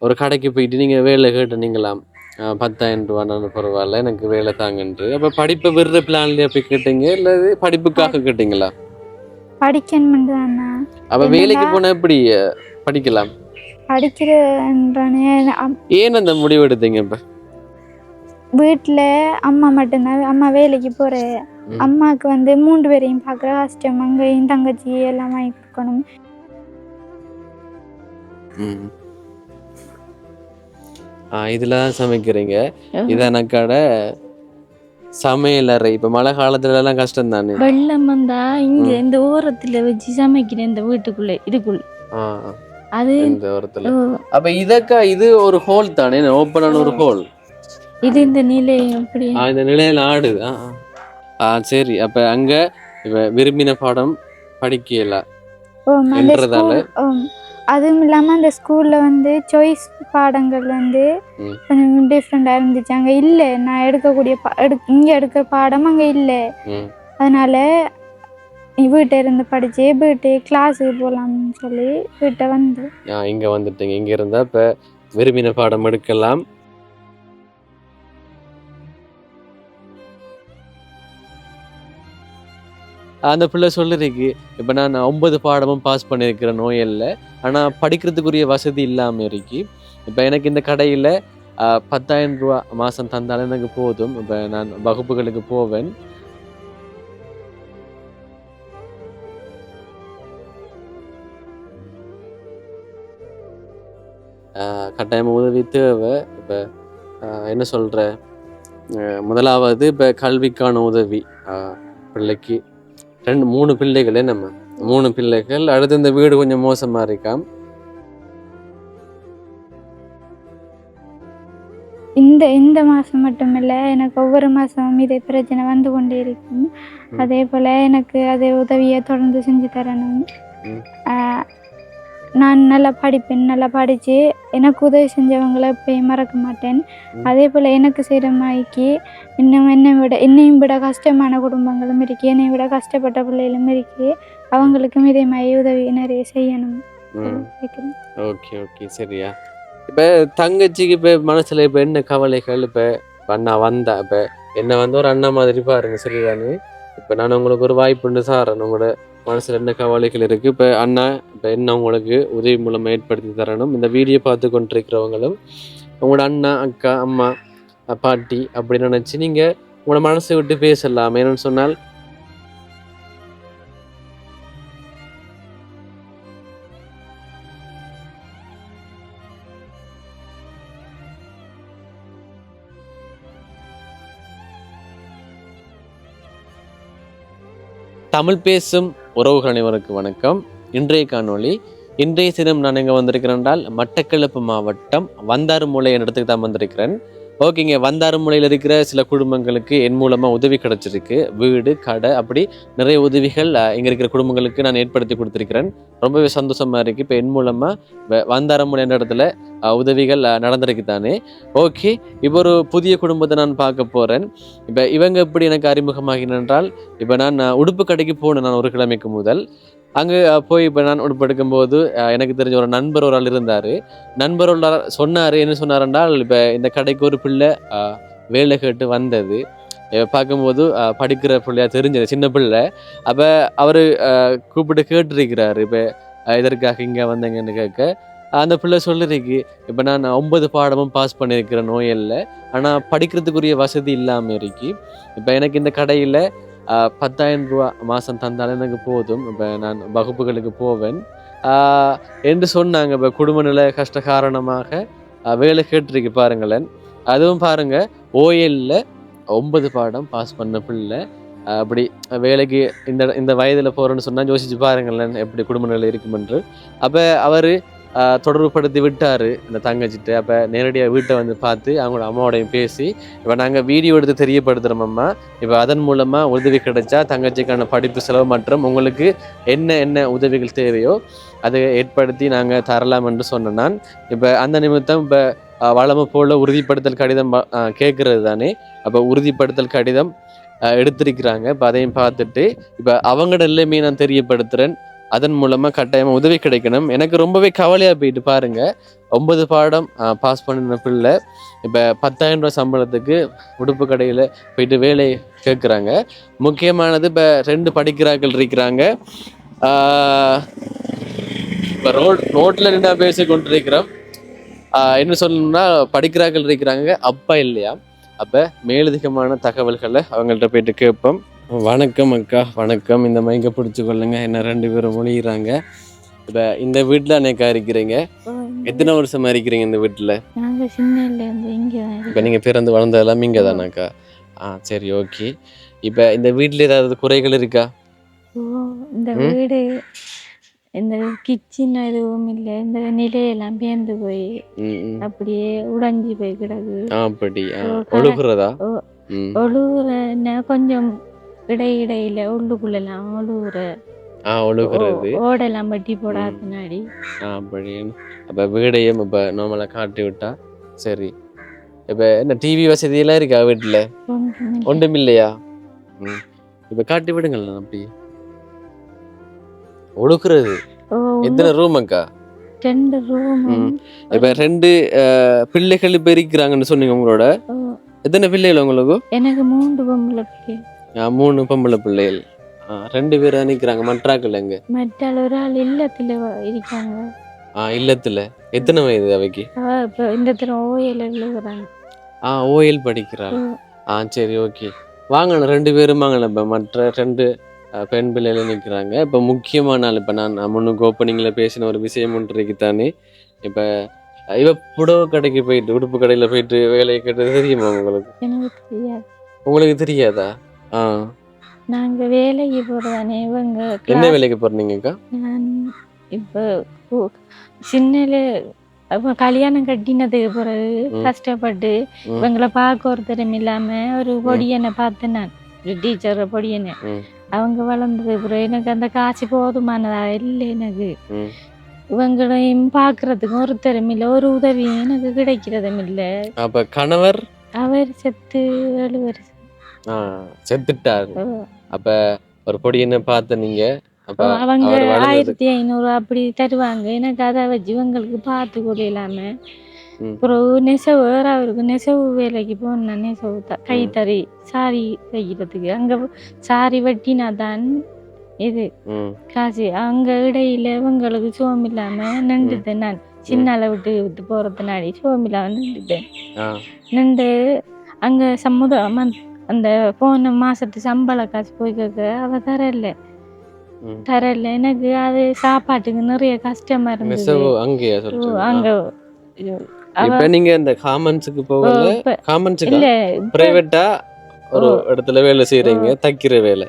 ஒரு கடைக்கு போயிட்டு நீங்கள் வேலை கேட்டுனீங்களாம் 10,000 நான் பரவாயில்ல எனக்கு வேலை தாங்கன்று. அப்போ படிப்பை விடுற பிளான்லேயே போய் கேட்டீங்க இல்லை படிப்புக்காக கேட்டீங்களா? படிக்கணும் தானே. அப்போ வேலைக்கு போனால் எப்படி படிக்கலாம்? படிக்கிறேன்றானே. ஏன் அந்த முடிவு எடுத்தீங்க? இப்போ வீட்டில் அம்மா மட்டும்தான், அம்மா வேலைக்கு போகிறேன். அம்மாவுக்கு 3 பேரையும் பார்க்குற கஷ்டம், அங்கேயும் தங்கச்சி எல்லாம் வாங்கி கொடுக்கணும். இதில் தான் சமைக்கிறீங்க. இதனக்காட சமையலறை இப்போ மழை காலத்துல எல்லாம் கஷ்டம் தானே. வெள்ளம் வந்தா இங்க இந்த ஓரத்துல வச்சு சமைக்கிறேன், இந்த வீட்டுக்குள்ள இதுக்குள்ள அது இந்த ஓரத்துல. அப்ப இது ஒரு ஹோல் தானே, ஓப்பனான ஒரு ஹோல். இது இந்த நிலையம் அப்படி இந்த நிலையில ஆடுது. சரி. அப்ப அங்க விரும்பின பாடம் படிக்கல என்றதால. அதுவும் இல்லாமல் அந்த ஸ்கூலில் சாய்ஸ் பாடங்கள் கொஞ்சம் டிஃப்ரெண்டாக இருந்துச்சு. அங்கே இல்லை, நான் எடுக்கக்கூடிய இங்கே எடுக்கிற பாடம் அங்கே இல்லை. அதனால வீட்டை இருந்து படித்து வீட்டு கிளாஸுக்கு போகலாம்னு சொல்லி வீட்டை இங்கே வந்துட்டீங்க. இங்கே இருந்தால் இப்போ விரும்பின பாடம் எடுக்கலாம். அந்த பிள்ளை சொல்லிருக்கு, இப்போ நான் 9 பாடமும் பாஸ் பண்ணியிருக்கிற நோயல்ல, ஆனால் படிக்கிறதுக்குரிய வசதி இல்லாமல் இருக்கு. இப்போ எனக்கு இந்த கடையில் 10,000 ரூபா மாதம் தந்தாலும் எனக்கு போதும். இப்போ நான் வகுப்புகளுக்கு போவேன். கட்டாயமாக உதவி தேவை. இப்போ என்ன சொல்கிற, முதலாவது இப்போ கல்விக்கான உதவி பிள்ளைக்கு 2-3 பிள்ளைகளே, நம்ம 3 பிள்ளைகள். அடுத்து இந்த வீடு கொஞ்சம் மோசமாக இருக்காம். இந்த மாதம் மட்டும் இல்லை, எனக்கு ஒவ்வொரு மாதமும் இதே பிரச்சனை வந்து கொண்டே இருக்கும். அதே போல் எனக்கு அதே உதவியை தொடர்ந்து செஞ்சு தரணும். நான் நல்லா படிப்பேன், நல்லா படித்து எனக்கு உதவி செஞ்சவங்களை போய் மறக்க மாட்டேன். அதே போல் எனக்கு செய்கிற மாதிரிக்கு என்னையும் விட கஷ்டமான குடும்பங்களும் இருக்கு, என்னை விட கஷ்டப்பட்ட பிள்ளைகளும் இருக்கு. அவங்களுக்கும் இதே மாதிரி உதவி நிறைய செய்யணும். ஓகே ஓகே சரியா. இப்போ தங்கச்சிக்கு இப்போ மனசில் இப்போ என்ன கவலைகள்? இப்போ அண்ணா வந்தா, இப்போ என்ன ஒரு அண்ணா மாதிரி பாருங்க, சரிதானே? இப்போ நான் உங்களுக்கு ஒரு வாய்ப்புண்டு சாரன், உங்களோட மனசில் என்ன கவலைகள் இருக்குது? இப்போ அண்ணா இப்போ என்ன உங்களுக்கு உதவி மூலமாக ஏற்படுத்தி தரணும். இந்த வீடியோ பார்த்து கொண்டிருக்கிறவங்களும் உங்களோட அண்ணா, அக்கா, அம்மா, பாட்டி அப்படி நினச்சி நீங்கள் உங்களோட மனசை விட்டு பேசலாம். என்னன்னு சொன்னால், தமிழ் பேசும் உறவுகள் அனைவருக்கு வணக்கம். இன்றைய காணொளி, இன்றைய தினம் நான் எங்கே வந்திருக்கிறேன் என்றால் மட்டக்களப்பு மாவட்டம் வந்தாறுமூலை என்ற இடத்துக்கு தான் வந்திருக்கிறேன். ஓகேங்க, வந்தாறுமூலையில் இருக்கிற சில குடும்பங்களுக்கு என் மூலமாக உதவி கிடச்சிருக்கு. வீடு, கடை, அப்படி நிறைய உதவிகள் இங்கே இருக்கிற குடும்பங்களுக்கு நான் ஏற்படுத்தி கொடுத்துருக்கிறேன். ரொம்பவே சந்தோஷமாக இருக்குது. இப்போ என் மூலமாக வந்தாறுமூலை என்ற இடத்துல உதவிகள் நடந்திருக்கு தானே. ஓகே, இப்போ ஒரு புதிய குடும்பத்தை நான் பார்க்க போகிறேன். இப்போ இவங்க எப்படி எனக்கு அறிமுகமாகினென்றால், இப்போ நான் உடுப்பு கடைக்கு போனேன். நான் ஒரு கிழமைக்கு முதல் அங்கே போய் இப்போ நான் உடுப்பு எடுக்கும்போது எனக்கு தெரிஞ்ச ஒரு நண்பர் ஒரு ஆள் இருந்தார். நண்பர் ஒரு சொன்னார். என்ன சொன்னார் என்றால், இப்போ இந்த கடைக்கு ஒரு பிள்ளை வேலை கேட்டு வந்தது. பார்க்கும்போது படிக்கிற பிள்ளையா தெரிஞ்சது, சின்ன பிள்ளை. அப்போ அவர் கூப்பிட்டு கேட்டிருக்கிறாரு, இப்போ இதற்காக இங்கே வந்தேங்கன்னு கேட்க. அந்த பிள்ளை சொல்லிருக்கு, இப்போ நான் 9 பாடமும் பாஸ் பண்ணியிருக்கிற நோயல்ல, ஆனால் படிக்கிறதுக்குரிய வசதி இல்லாமல் இருக்கு. இப்போ எனக்கு இந்த கடையில் 10,000 ரூபா மாதம் தந்தாலும் எனக்கு போதும். இப்போ நான் வகுப்புகளுக்கு போவேன் என்று சொன்னாங்க. இப்போ குடும்ப நிலை கஷ்ட காரணமாக வேலை கேட்டிருக்கு பாருங்களேன். அதுவும் பாருங்கள், ஓஎல்ல 9 பாடம் பாஸ் பண்ண பிள்ளை அப்படி வேலைக்கு இந்த வயதில் போகிறேன்னு சொன்னால் யோசிச்சு பாருங்களேன் எப்படி குடும்ப நிலை இருக்குமென்று. அப்போ அவர் தொடர்புபடுத்தி விட்டார் இந்த தங்கச்சிட்டு. அப்போ நேரடியாக வீட்டை வந்து பார்த்து அவங்களோட அம்மாவோடையும் பேசி, இப்போ நாங்கள் வீடியோ எடுத்து தெரியப்படுத்துகிறோம் அம்மா, இப்போ அதன் மூலமாக உதவி கிடைச்சா தங்கச்சிக்கான படிப்பு செலவு மற்றும் உங்களுக்கு என்ன உதவிகள் தேவையோ அதை ஏற்படுத்தி நாங்கள் தரலாம் என்று சொன்னேன் நான். இப்போ அந்த நிமித்தம் இப்போ வளமை போல் உறுதிப்படுத்தல் கடிதம் கேட்குறது தானே. அப்போ உறுதிப்படுத்தல் கடிதம் எடுத்திருக்கிறாங்க. இப்போ அதையும் பார்த்துட்டு இப்போ அவங்களோட எல்லாமே நான் தெரியப்படுத்துகிறேன். அதன் மூலமாக கட்டாயமாக உதவி கிடைக்கணும். எனக்கு ரொம்பவே கவலையாக போயிட்டு பாருங்க, 9 பாடம் பாஸ் பண்ணின பிள்ளை இப்போ 10,000 ரூபா சம்பளத்துக்கு உடுப்பு கடையில் போயிட்டு வேலை கேட்குறாங்க. முக்கியமானது இப்போ 2 படிக்கிறார்கள் இருக்கிறாங்க. இப்போ ரோட்டில் நின்று பேசி கொண்டிருக்கிறோம். என்ன சொல்லணும்னா படிக்கிறார்கள் இருக்கிறாங்க, அப்பா இல்லையா. அப்போ மேலதிகமான தகவல்களை அவங்கள்ட்ட போயிட்டு கேட்போம். வணக்கம் அக்கா, வணக்கம். இந்த மைக்க பிடிச்சி கொள்ளுங்க, என்ன 2 பேரும் மொழிகிறாங்க. இப்போ இந்த வீட்டில் அன்னைக்கா இருக்கிறீங்க, எத்தனை வருஷமா இருக்கிறீங்க இந்த வீட்டில்? நாங்கள் சின்னலேருந்து இங்கே இப்போ நீங்கள் பிறந்து வளர்ந்ததெல்லாம் இங்கே தானாக்கா? சரி, ஓகே. இப்போ இந்த வீட்டில் ஏதாவது குறைகள் இருக்கா? இந்த வீடு இந்த கிச்சன் எதுவும் இல்லை, இந்த நிலையெல்லாம் பேர்ந்து போய் அப்படியே உடைஞ்சி போய் கிடக்கு. அப்படி ஒழுகுறதா? ஒழுகுறன்னா கொஞ்சம் இடையில உள்ளுக்குள்ளெல்லாம் ஒழுகுறது, ஓடெல்லாம் பட்டி போடாத பின்னாடி அப்படின்னு. அப்போ வீடையும் இப்போ நார்மலாக காட்டி விட்டா சரி. இப்போ என்ன டிவி வசதியெல்லாம் இருக்கா வீட்டில்? ஒன்றும் இல்லையா? இப்போ காட்டி விடுங்களா. அப்படி ஒழுகுறது. எத்தனை ரூம் அக்கா? 2 ரூம். இப்ப 2 பிள்ளைகள் இப்ப இருக்கிறாங்கன்னு சொன்னீங்க. உங்களோட எத்தனை பிள்ளைகள் உங்களுக்கு? எனக்கு 3 பொம்பளை பிள்ளைகள். 3 பொம்பளை பிள்ளைகள். 2 பேர் நிக்கிறாங்க. மற்றாக்கள் எங்க? மற்ற ஒரு ஆள் இல்லத்துல இருக்காங்க. இல்லத்துல. எத்தனை வயது அவைக்கு? இப்ப இந்த தரம் ஓஎல் எழுதுறாங்க. ஓஎல் படிக்கிறாங்க. சரி, ஓகே. வாங்க 2 பேரும் வாங்க. இப்ப மற்ற 2 பெண் பிள்ளைகள் நிற்கிறாங்க. இப்போ முக்கியமான நாள். இப்போ நான் முன்னுக்கு ஓப்பனிங்கில் பேசின ஒரு விஷயம் ஒன்று இருக்குதானே. இப்போ இவ புடவை கடைக்கு போயிட்டு, உடுப்பு கடையில் போயிட்டு வேலையை கேட்டது தெரியுமா உங்களுக்கு? எனக்கு தெரியாது. உங்களுக்கு தெரியாதா? நாங்க வேலைக்கு போறதானே. இவங்க என்ன வேலைக்கு போறீங்கக்கா? நான் இப்போ சின்னல கல்யாணம் கட்டினதுக்கு பிறகு கஷ்டப்பட்டு இவங்களை பார்க்க ஒருத்தரும் இல்லாம ஒரு பொடியனை பார்த்தேன். நான் ஒரு டீச்சர் பொடியனை. அவங்க வளர்ந்தது பிறகு எனக்கு அந்த காசு போதுமானதா இல்லை. எனக்கு இவங்களையும் பாக்குறதுக்கும் ஒருத்தரும் இல்லை, ஒரு உதவியும் எனக்கு கிடைக்கிறதும் இல்லை. அப்ப கணவர் அவர் செத்து 7 வருஷம் செத்துட்டாரு. அப்ப ஒரு பொடியனை பார்த்த நீங்க அவங்க 1500 அப்படி தருவாங்க. எனக்கு அதை வச்சு இவங்களுக்கு பார்த்து கூட இல்லாம அப்புறம் நெசவு அவருக்கு நெசவு வேலைக்கு போனா நெசவு கைத்தறி சாரி தைக்கிறதுக்கு அங்க சாரி வெட்டினா தான் இது காசு. அங்க இடையில இவங்களுக்கு சோம் இல்லாம நின்றுட்டேன். நான் சின்ன விட்டு விட்டு போறதுனாடி சோம் இல்லாம நின்றுட்டேன். நின்று அங்க அந்த போன மாசத்து சம்பள காசு போய் கேட்க அவ தரல. எனக்கு அது சாப்பாட்டுக்கு நிறைய கஷ்டமா இருந்தது. அங்க இப்ப நீங்க இந்த காமன்ஸ்க்கு போகல, காமன்ஸ்க்கு இல்ல பிரைவேட்டா ஒரு இடத்துல வேலை செய்றீங்க, தைக்கிற வேலை.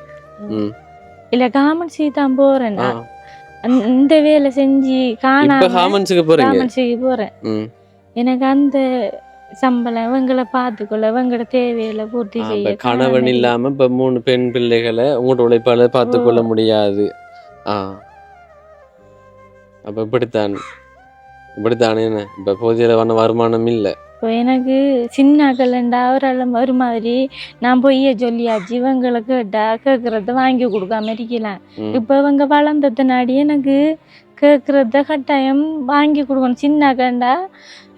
இல்ல காமன்ஸ்க்கு தான் போறேன். இந்த வேலை செஞ்சு காணாம காமன்ஸ்க்கு போறேன். எனக்கு அந்த சம்பளம் இவங்களை பார்த்துக்கொள்ள இவங்களோட தேவையில பூர்த்தி செய்ய கணவன் இல்லாம இப்ப 3 பெண் பிள்ளைகளை உங்களோட உழைப்பால பார்த்துக்கொள்ள முடியாது. அப்ப இப்படித்தானே இப்ப போதியளவான வருமானம் இல்ல. எனக்கு சின்ன கலண்டா ஒரு மாதிரி நான் பொய்ய சொல்லியாச்சு. இவங்களை கேட்டா கேட்கறத வாங்கி கொடுக்காம இருக்கலாம். இப்ப இவங்க வளர்ந்ததுனாடி எனக்கு கேட்கறத கட்டாயம் வாங்கி கொடுக்கணும். சின்ன கண்டா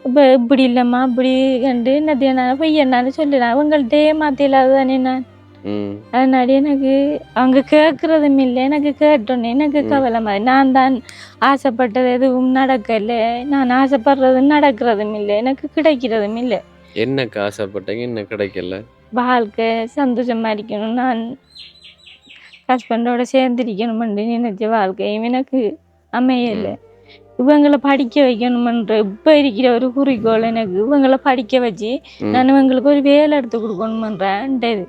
இப்ப இப்படி இல்லம்மா இப்படி கண்டு என்னது பொய்யனால சொல்லிடலாம். அவங்கள்ட்ட ஏமாத்திலாது தானே நான். அதனால எனக்கு அவங்க கேட்கறதும் இல்லை. எனக்கு கேட்டோன்னே எனக்கு கவலை மாதிரி. நான் தான் ஆசைப்பட்டது எதுவும் நடக்கல. நான் ஆசைப்படுறதும் நடக்கிறதும் இல்லை, எனக்கு கிடைக்கிறதும் இல்லை. என்னக்கு ஆசைப்பட்டீங்க? என்ன கிடைக்கல? வாழ்க்கை சந்தோஷமா இருக்கணும், நான் ஹஸ்பண்டோட சேர்ந்திருக்கணும்னு நினைச்ச வாழ்க்கையும் எனக்கு அமையலை. இவங்களை படிக்க வைக்கணுமன்ற இப்ப இருக்கிற ஒரு குறிக்கோள் எனக்கு. இவங்களை படிக்க வச்சு நான் இவங்களுக்கு ஒரு வேலை எடுத்து கொடுக்கணுமன்றேன்.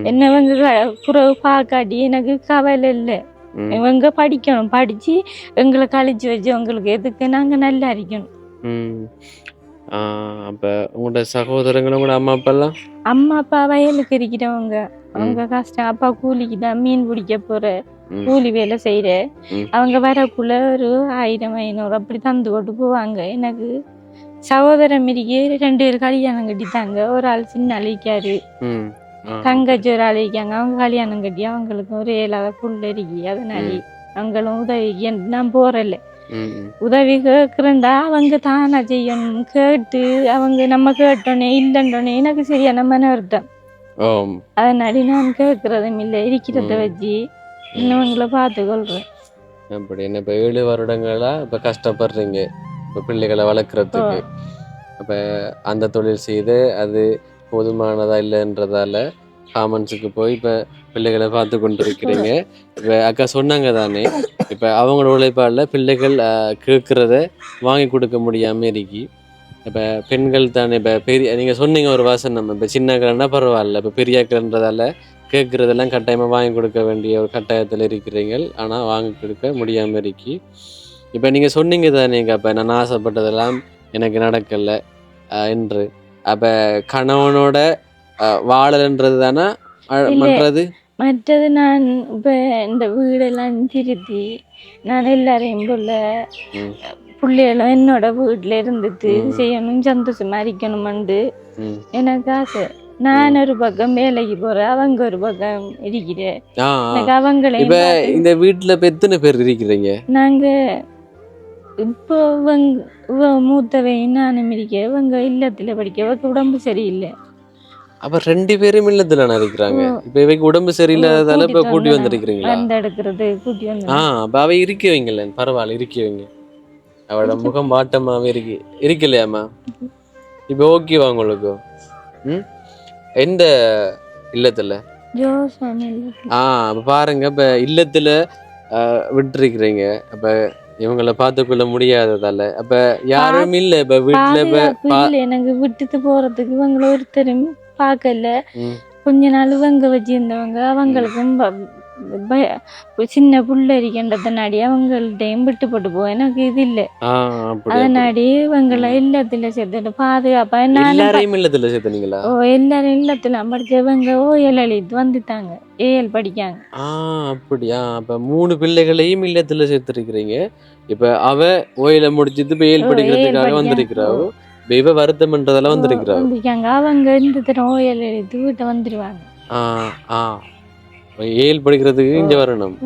என்ன இவங்க குறவு பார்க்காட்டி எனக்கு கவலை இல்லை. இவங்க படிக்கணும், படிச்சு எங்களை கழிச்சு வச்சு உங்களுக்கு எதுக்கு நாங்க நல்லா இருக்கணும். அப்ப உங்களோட சகோதரங்களும் உங்களோட அம்மா அப்பா வயலுக்கு இருக்கிறவங்க. அவங்க கஷ்டம். அப்பா கூலிக்கு தான் மீன் பிடிக்க போற கூலி வேலை செய்யற. அவங்க வரக்குள்ள ஒரு 1000-500 அப்படி தந்து கொண்டு போவாங்க. எனக்கு சகோதரம் மிரிக்கு 2 பேர் கல்யாணம் கட்டித்தாங்க. ஒரு ஆள் சின்ன அழிக்காரு, தங்கச்சி ஒரு அழிக்காங்க. அவங்க கல்யாணம் கட்டி அவங்களுக்கு ஒரு 7 புள்ள இருக்கி. அதனால அவங்களும் உதவிக்கு நான் போறல ம். உதவி கேட்குறேன்டா அவங்க தானா செய்யணும் கேட்டு அவங்க நம்ம கேட்டோன்னே இல்லைன்றோன்னே எனக்கு சரியான மன வருத்தம் ஓம். அதனாடி நான் கேட்கறதும் இல்லை இருக்கிறத வச்சு இன்னவங்களை பார்த்துக்கொள்றேன். அப்படி என்ன இப்போ 7 வருடங்களா இப்போ கஷ்டப்படுறீங்க இப்போ பிள்ளைகளை வளர்க்குறதுக்கு. அப்போ அந்த தொழில் செய்து அது போதுமானதா இல்லைன்றதால காமன்ஸுக்கு போய் இப்போ பிள்ளைகளை பார்த்து கொண்டு இருக்கிறீங்க. இப்போ அக்கா சொன்னாங்க தானே இப்போ அவங்களோட உழைப்பால் பிள்ளைகள் கேட்குறத வாங்கி கொடுக்க முடியாமல் இருக்கி. இப்போ பெண்கள் தானே இப்போ பெரிய நீங்கள் சொன்னீங்க ஒரு வாசனம் இப்போ சின்னக்கள்னா பரவாயில்ல, இப்போ பெரியாக்கள்ன்றதால கேட்குறதெல்லாம் கட்டாயமாக வாங்கி கொடுக்க வேண்டிய ஒரு கட்டாயத்தில் இருக்கிறீங்க. ஆனால் வாங்கி கொடுக்க முடியாமல் இருக்கி. இப்போ நீங்கள் சொன்னீங்க தானேங்க அப்போ நான் ஆசைப்பட்டதெல்லாம் எனக்கு நடக்கலை என்று. அப்போ கணவனோட வாழல்ன்றது தானே மற்றது மற்றது நான் இப்போ இந்த வீடெல்லாம் திருத்தி நான் எல்லாரையும் போல பிள்ளைகளும் என்னோட வீட்டில் இருந்துட்டு செய்யணும் சந்தோஷமா இருக்கணுமெண்டு எனக்கு ஆசை. நான் ஒரு பக்கம் வேலைக்கு போறேன், அவங்க ஒரு பக்கம் இருக்கிறேன். எனக்கு அவங்களே இந்த வீட்டுல எத்தனை பேர் இருக்கிறீங்க? நாங்க இப்போ மூத்தவையும் நானும் இருக்க, இவங்க இல்லத்துல படிக்க, அவருக்கு உடம்பு சரியில்லை. அப்ப 2 பேரும் இல்லத்துல இருக்கிறாங்க. இப்ப இவைக்கு உடம்பு சரியில்லாததால இப்ப கூட்டி வந்திருக்கிறீங்களா? அந்த எடுக்கிறது கூட்டி வந்து அப்ப அவ இருக்கவங்கல்ல பரவாயில்ல, இருக்கவங்க அவட முகம் வாட்டமாவே இருக்கலையாமா? இப்ப ஓகேவா உங்களுக்கு? எந்த இல்லத்துல? அப்ப பாருங்க, இப்ப இல்லத்துல விட்டுருக்கிறீங்க. அப்ப இவங்களை பார்த்துக்கொள்ள முடியாததால அப்ப யாரும் இல்ல இப்ப வீட்டுல. எனக்கு விட்டுட்டு போறதுக்கு இவங்களை ஒருத்தரும் பார்க்கல. கொஞ்ச நாள் இவங்க வச்சிருந்தவங்க அவங்களுக்கும் சின்ன புள்ள இருக்கின்றதுனாடி அவங்கள்ட்டையும் விட்டு போட்டு போ எனக்கு இது இல்லை. அதனாடி இவங்களை இல்லத்துல சேர்த்துட்டு பாதுகாப்பா எல்லாரையும் இல்லத்துல சேர்த்துனீங்களா? எல்லாரும் இல்லத்துல படிச்சவங்க ஓயல் எழுதி வந்துட்டாங்க, ஏஎல் படிக்காங்க. அப்படியா? அப்ப 3 பிள்ளைகளையும் இல்லத்துல சேர்த்திருக்கிறீங்க. இப்ப அவ ஓயில முடிச்சிட்டு இப்ப ஏஎல் படிக்கிறதுக்காக வந்திருக்கிறாவோ, இவ வருத்தம்ன்றதெல்லாம் வந்திருக்கிறாங்க. அவங்க இந்த தரம் ஓயல் எழுதி வீட்டை வந்துருவாங்க. ஏஎல் படிக்கிறதுக்கு இங்க வரணும்.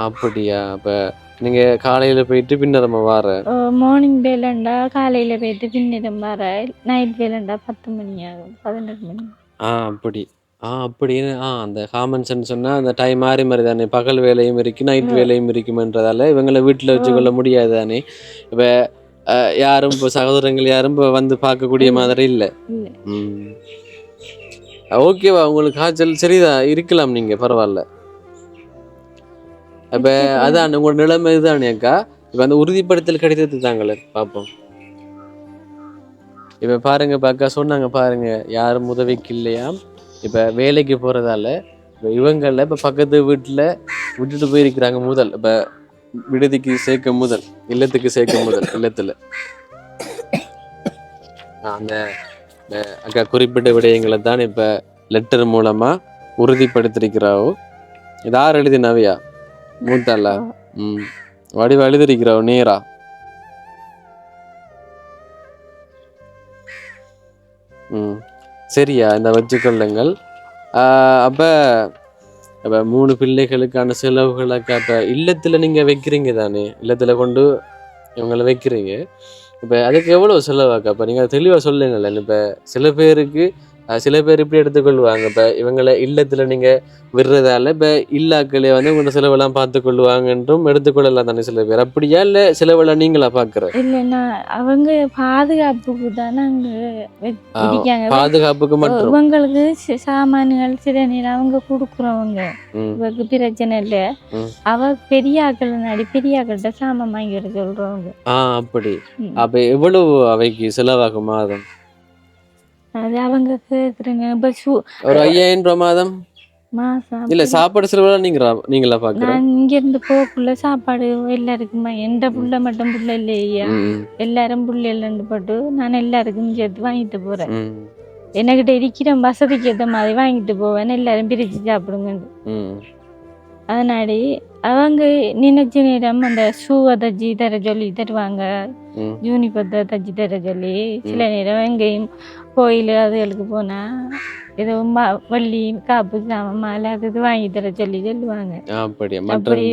அப்படியா? அப்ப நீங்க காலையில போயிட்டு பின்னரமா வர? மார்னிங் வேலைண்டா காலையில போயிட்டு பின்னரம் வர, நைட் வேலைண்டா 10 மணி ஆகும், 11 மணி. அப்படி அப்படின்னு அந்த காமன்ஸ்ன்னு சொன்னா அந்த டைம் மாறி மாதிரி தானே, பகல் வேலையும் இருக்கு நைட் வேலையும் இருக்குமென்றதால இவங்களை வீட்டுல வச்சுக்கொள்ள முடியாது தானே. இப்ப யாரும் இப்போ சகோதரங்கள் யாரும் இப்போ வந்து பார்க்கக்கூடிய மாதிரி இல்லை. ஓகேவா? உங்களுக்கு காய்ச்சல் சரிதான் இருக்கலாம், நீங்க பரவாயில்ல. அப்ப அதான் உங்களோட நிலைமை இதுதானேக்கா. இப்ப அந்த உறுதிப்படுத்தல் கிடைத்தது தாங்களே பார்ப்போம். இப்ப பாருங்க, இப்ப அக்கா சொன்னாங்க பாருங்க, யாரும் உதவிக்கு இல்லையா. இப்ப வேலைக்கு போறதால இவங்கள இப்ப பக்கத்து வீட்டுல விட்டுட்டு போயிருக்கிறாங்க. முதல் இப்ப விடுதிக்கு சேர்க்க முதல், இல்லத்துக்கு சேர்க்க முதல் இல்லத்துல அந்த அக்கா குறிப்பிட்ட விடயங்களை தான் இப்ப லெட்டர் மூலமா உறுதிப்படுத்திருக்கிறாவோ. இது யார் எழுதினாவியா? மூத்தால வடிவ எழுதிருக்கிறாவோ நேரா. சரியா? இந்த வச்சுக்கொள்ளுங்கள். அப்ப 3 பிள்ளைகளுக்கான செலவுகளுக்கு அப்ப இல்லத்துல நீங்க வைக்கிறீங்க தானே, இல்லத்துல கொண்டு இவங்களை வைக்கிறீங்க. இப்ப அதுக்கு எவ்வளவு செலவாக்கா? அப்ப நீங்க தெளிவா சொல்லுங்களேன். இப்ப சில பேர் இப்படி எடுத்துக்கொள்வாங்க, இப்ப இவங்களை இல்லத்துல நீங்க விடுறதால இப்ப இல்லாக்களே வந்து உங்களோட செலவெல்லாம் பார்த்து கொள்ளுவாங்க என்றும் எடுத்துக்கொள்ளலாம் தானே சில பேர். அப்படியா இல்ல செலவெல்லாம் நீங்களா பாக்குற? இல்லைன்னா அவங்க பாதுகாப்புக்கு தானே பாதுகாப்புக்கு மட்டும் இவங்களுக்கு சாமான்கள் சில நேரம் அவங்க கொடுக்குறவங்க இவருக்கு பிரச்சனை இல்ல. அவ பெரியாக்கள் பெரியாக்கள்கிட்ட சாமான் வாங்கிட்டு சொல்றவங்க. அப்படி அப்ப எவ்வளவு அவைக்கு செலவாகும் மாதம்? அது அவங்க கேக்குறீங்க ஒரு 5000 ரூபாய் மாதம். இல்ல சாப்பாடு செலவெல்லாம் நீங்களா பாக்குறேன். நான் இங்க இருந்து போக்குள்ள சாப்பாடு எல்லாருக்கும் எந்த புள்ள மட்டும் புள்ள இல்லையா, எல்லாரும் புள்ள இல்லைன்னு போட்டு நான் எல்லாருக்கும் சேர்த்து வாங்கிட்டு போறேன். என்கிட்ட இருக்கிற வசதிக்கு ஏற்ற மாதிரி வாங்கிட்டு போவேன், எல்லாரும் பிரிச்சு சாப்பிடுங்க. அதனாடி அவங்க நினைச்ச நேரம் அந்த ஷூவை தச்சு தர சொல்லி தருவாங்க, யூனிஃபார்த்தை தச்சு தர சொல்லி. சில நேரம் எங்கேயும் கோயில் அதுகளுக்கு போனா ஏதோ வள்ளி காப்பு சாமம் மாலை அது இது வாங்கி தர சொல்லுவாங்க. அப்படியா? அப்படி